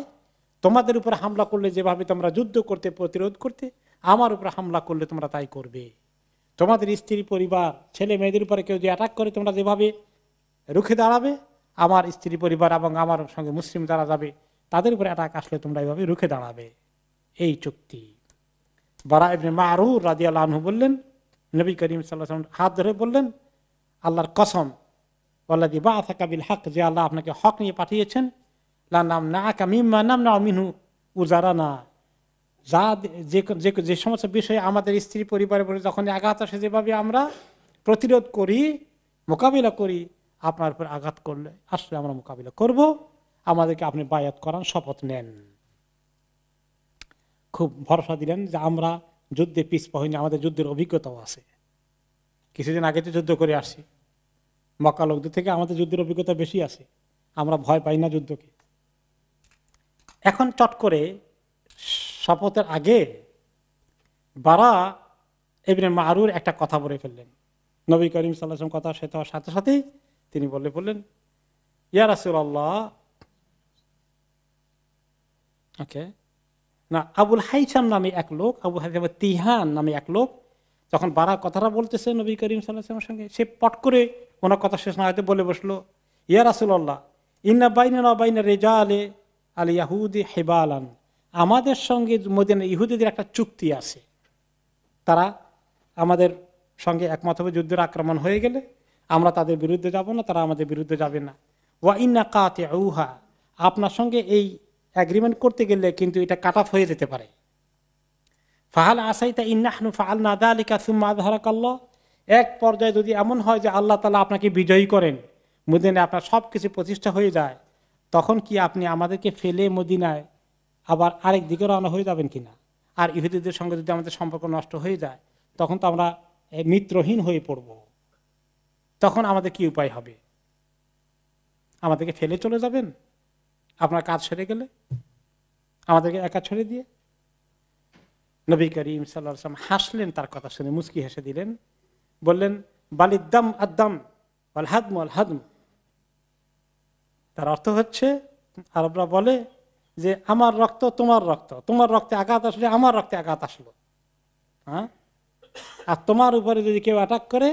তোমাদের উপর হামলা করলে যেভাবে তোমরা যুদ্ধ করতে, প্রতিরোধ করতে, আমার উপর হামলা করলে তোমরা তাই করবে। তোমাদের স্ত্রী পরিবার, ছেলে মেয়েদের উপরে কেউ যদি অ্যাটাক করে তোমরা যেভাবে রুখে দাঁড়াবে, আমার স্ত্রী পরিবার এবং আমার সঙ্গে মুসলিম যারা যাবে তাদের উপরে অ্যাটাক আসলে তোমরা এইভাবে রুখে দাঁড়াবে। এই চুক্তি। বারা ইবনে মারুর রাদিয়াল্লাহু আনহু বললেন, নবী করিম সাল্লাল্লাহু আলাইহি ওয়াসাল্লাম হাত ধরে বললেন, আল্লাহর কসম, ওয়াল্লাযী বাআসাকা বিল হক, যে আল্লাহ আপনাকে হক নিয়ে পাঠিয়েছেন, লা নামনাকা মিম্মা নামনা মিনহু উজারানা, যা যে সমস্ত বিষয়ে আমাদের স্ত্রী পরিবারের উপরে যখন আঘাত আসে যেভাবে আমরা প্রতিরোধ করি, মোকাবিলা করি, আপনার উপর আঘাত করলে আসলে আমরা মোকাবিলা করব, আমাদেরকে আপনি বায়াত করান, শপথ নেন। খুব ভরসা দিলেন যে আমরা যুদ্ধে পিছপা হইনি, আমাদের যুদ্ধের অভিজ্ঞতাও আছে, কিছুদিন আগে তো যুদ্ধ করে আসছি, মক্কা লোকদের থেকে আমাদের যুদ্ধের অভিজ্ঞতা বেশি আছে, আমরা ভয় পাই না যুদ্ধকে। এখন চট করে শপথের আগে বারা ইবনে মারুর একটা কথা বলে ফেললেন। নবী করিম সাল্লাল্লাহু আলাইহি ওয়াসাল্লাম কথা শেষ হওয়ার সাথে সাথেই তিনি বললেন, ইয়া রাসূলুল্লাহ, ওকে না, আবুল হাইসাম নামে এক লোক, আবু হাইসাম তিহান নামে এক লোক যখন বারা কথাটা বলতেছে নবী করিম সাল্লাল্লাহু আলাইহি ওয়াসাল্লামের সঙ্গে, সে পট করে ওনার কথা শেষ না হতে বলে বসলো, ইয়া রাসূলুল্লাহ, ইন্না বাইনানা ওয়া বাইনা রিজালি আল ইয়াহুদি হিবালান, আমাদের সঙ্গে মদিনার ইহুদিদের একটা চুক্তি আছে, তারা আমাদের সঙ্গে একমত হবে, যুদ্ধের আক্রমণ হয়ে গেলে আমরা তাদের বিরুদ্ধে যাব না, তারা আমাদের বিরুদ্ধে যাবে না। ওয়া ইন্না কাতিউহা, আপনার সঙ্গে এই এগ্রিমেন্ট করতে গেলে কিন্তু এটা কাট অফ হয়ে যেতে পারে। ফাহাল আসাইতা ইন্নাহনু ফাআলনা যালিকা সুম্মা আযহারাকাল্লাহ, এক পর্যায়ে যদি এমন হয় যে আল্লাহ তাআলা আপনাকে বিজয়ী করেন, মদিনায় আপনার সবকিছু প্রতিষ্ঠা হয়ে যায়, তখন কি আপনি আমাদেরকে ফেলে মদিনায় আবার আরেক দিকে রওনা হয়ে যাবেন কিনা? আর ইহুদিদের সঙ্গে যদি আমাদের সম্পর্ক নষ্ট হয়ে যায়, তখন তো আমরা মিত্রহীন হয়ে পড়ব, তখন আমাদের কি উপায় হবে? আমাদেরকে ফেলে চলে যাবেন আপনার কাজ সেরে গেলে, আমাদেরকে একা ছেড়ে দিয়ে? নবী করিম সাল্লাল্লাহু আলাইহি ওয়াসাল্লাম হাসলেন, তার কথা শুনে মুচকি হেসে দিলেন, বললেন, বালিদ্দাম আদ্দাম ওয়াল হাদম ওয়াল হাদম। তার অর্থ হচ্ছে, আরবরা বলে যে আমার রক্ত তোমার রক্ত, তোমার রক্তে আঘাত আসলে আমার রক্তে আঘাত আসলো, হ্যাঁ, আর তোমার উপরে যদি কেউ অ্যাটাক করে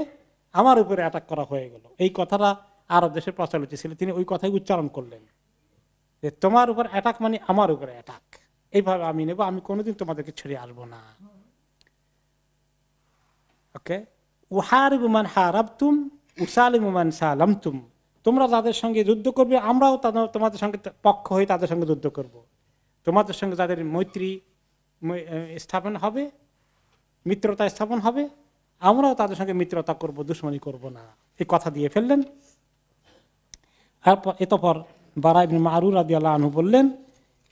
আমার উপরে অ্যাটাক করা হয়ে গেল। এই কথাটা আরব দেশে প্রচলিত ছিল, তিনি ওই কথাই উচ্চারণ করলেন যে তোমার উপর অ্যাটাক মানে আমার উপরে অ্যাটাক, এইভাবে আমি নেব, আমি কোনোদিন তোমাদেরকে ছেড়ে আসবো না। ওকে, উহারিবু মান হারাবতুম উসালিমু মান সালামতুম, তোমরা যাদের সঙ্গে যুদ্ধ করবে আমরাও তোমাদের সঙ্গে পক্ষ হয়ে তাদের সঙ্গে যুদ্ধ করব। তোমাদের সঙ্গে যাদের মৈত্রী স্থাপন হবে, মিত্রতা স্থাপন হবে, আমরাও তাদের সঙ্গে মিত্রতা করব, দুশমনী করব না, এই কথা দিয়ে ফেললেন। এতপর বারা ইবনে মারুর রাদিয়াল্লাহু আনহু বললেন,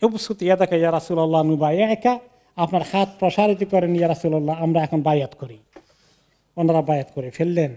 ইবসুত ইয়াদাকা ইয়া রাসূলুল্লাহ নুবাইয়াকা, আপনার হাত প্রসারিত করেন ইয়া রাসূলুল্লাহ, আমরা এখন বায়াত করি। ওনারা বায়াত করে ফেললেন।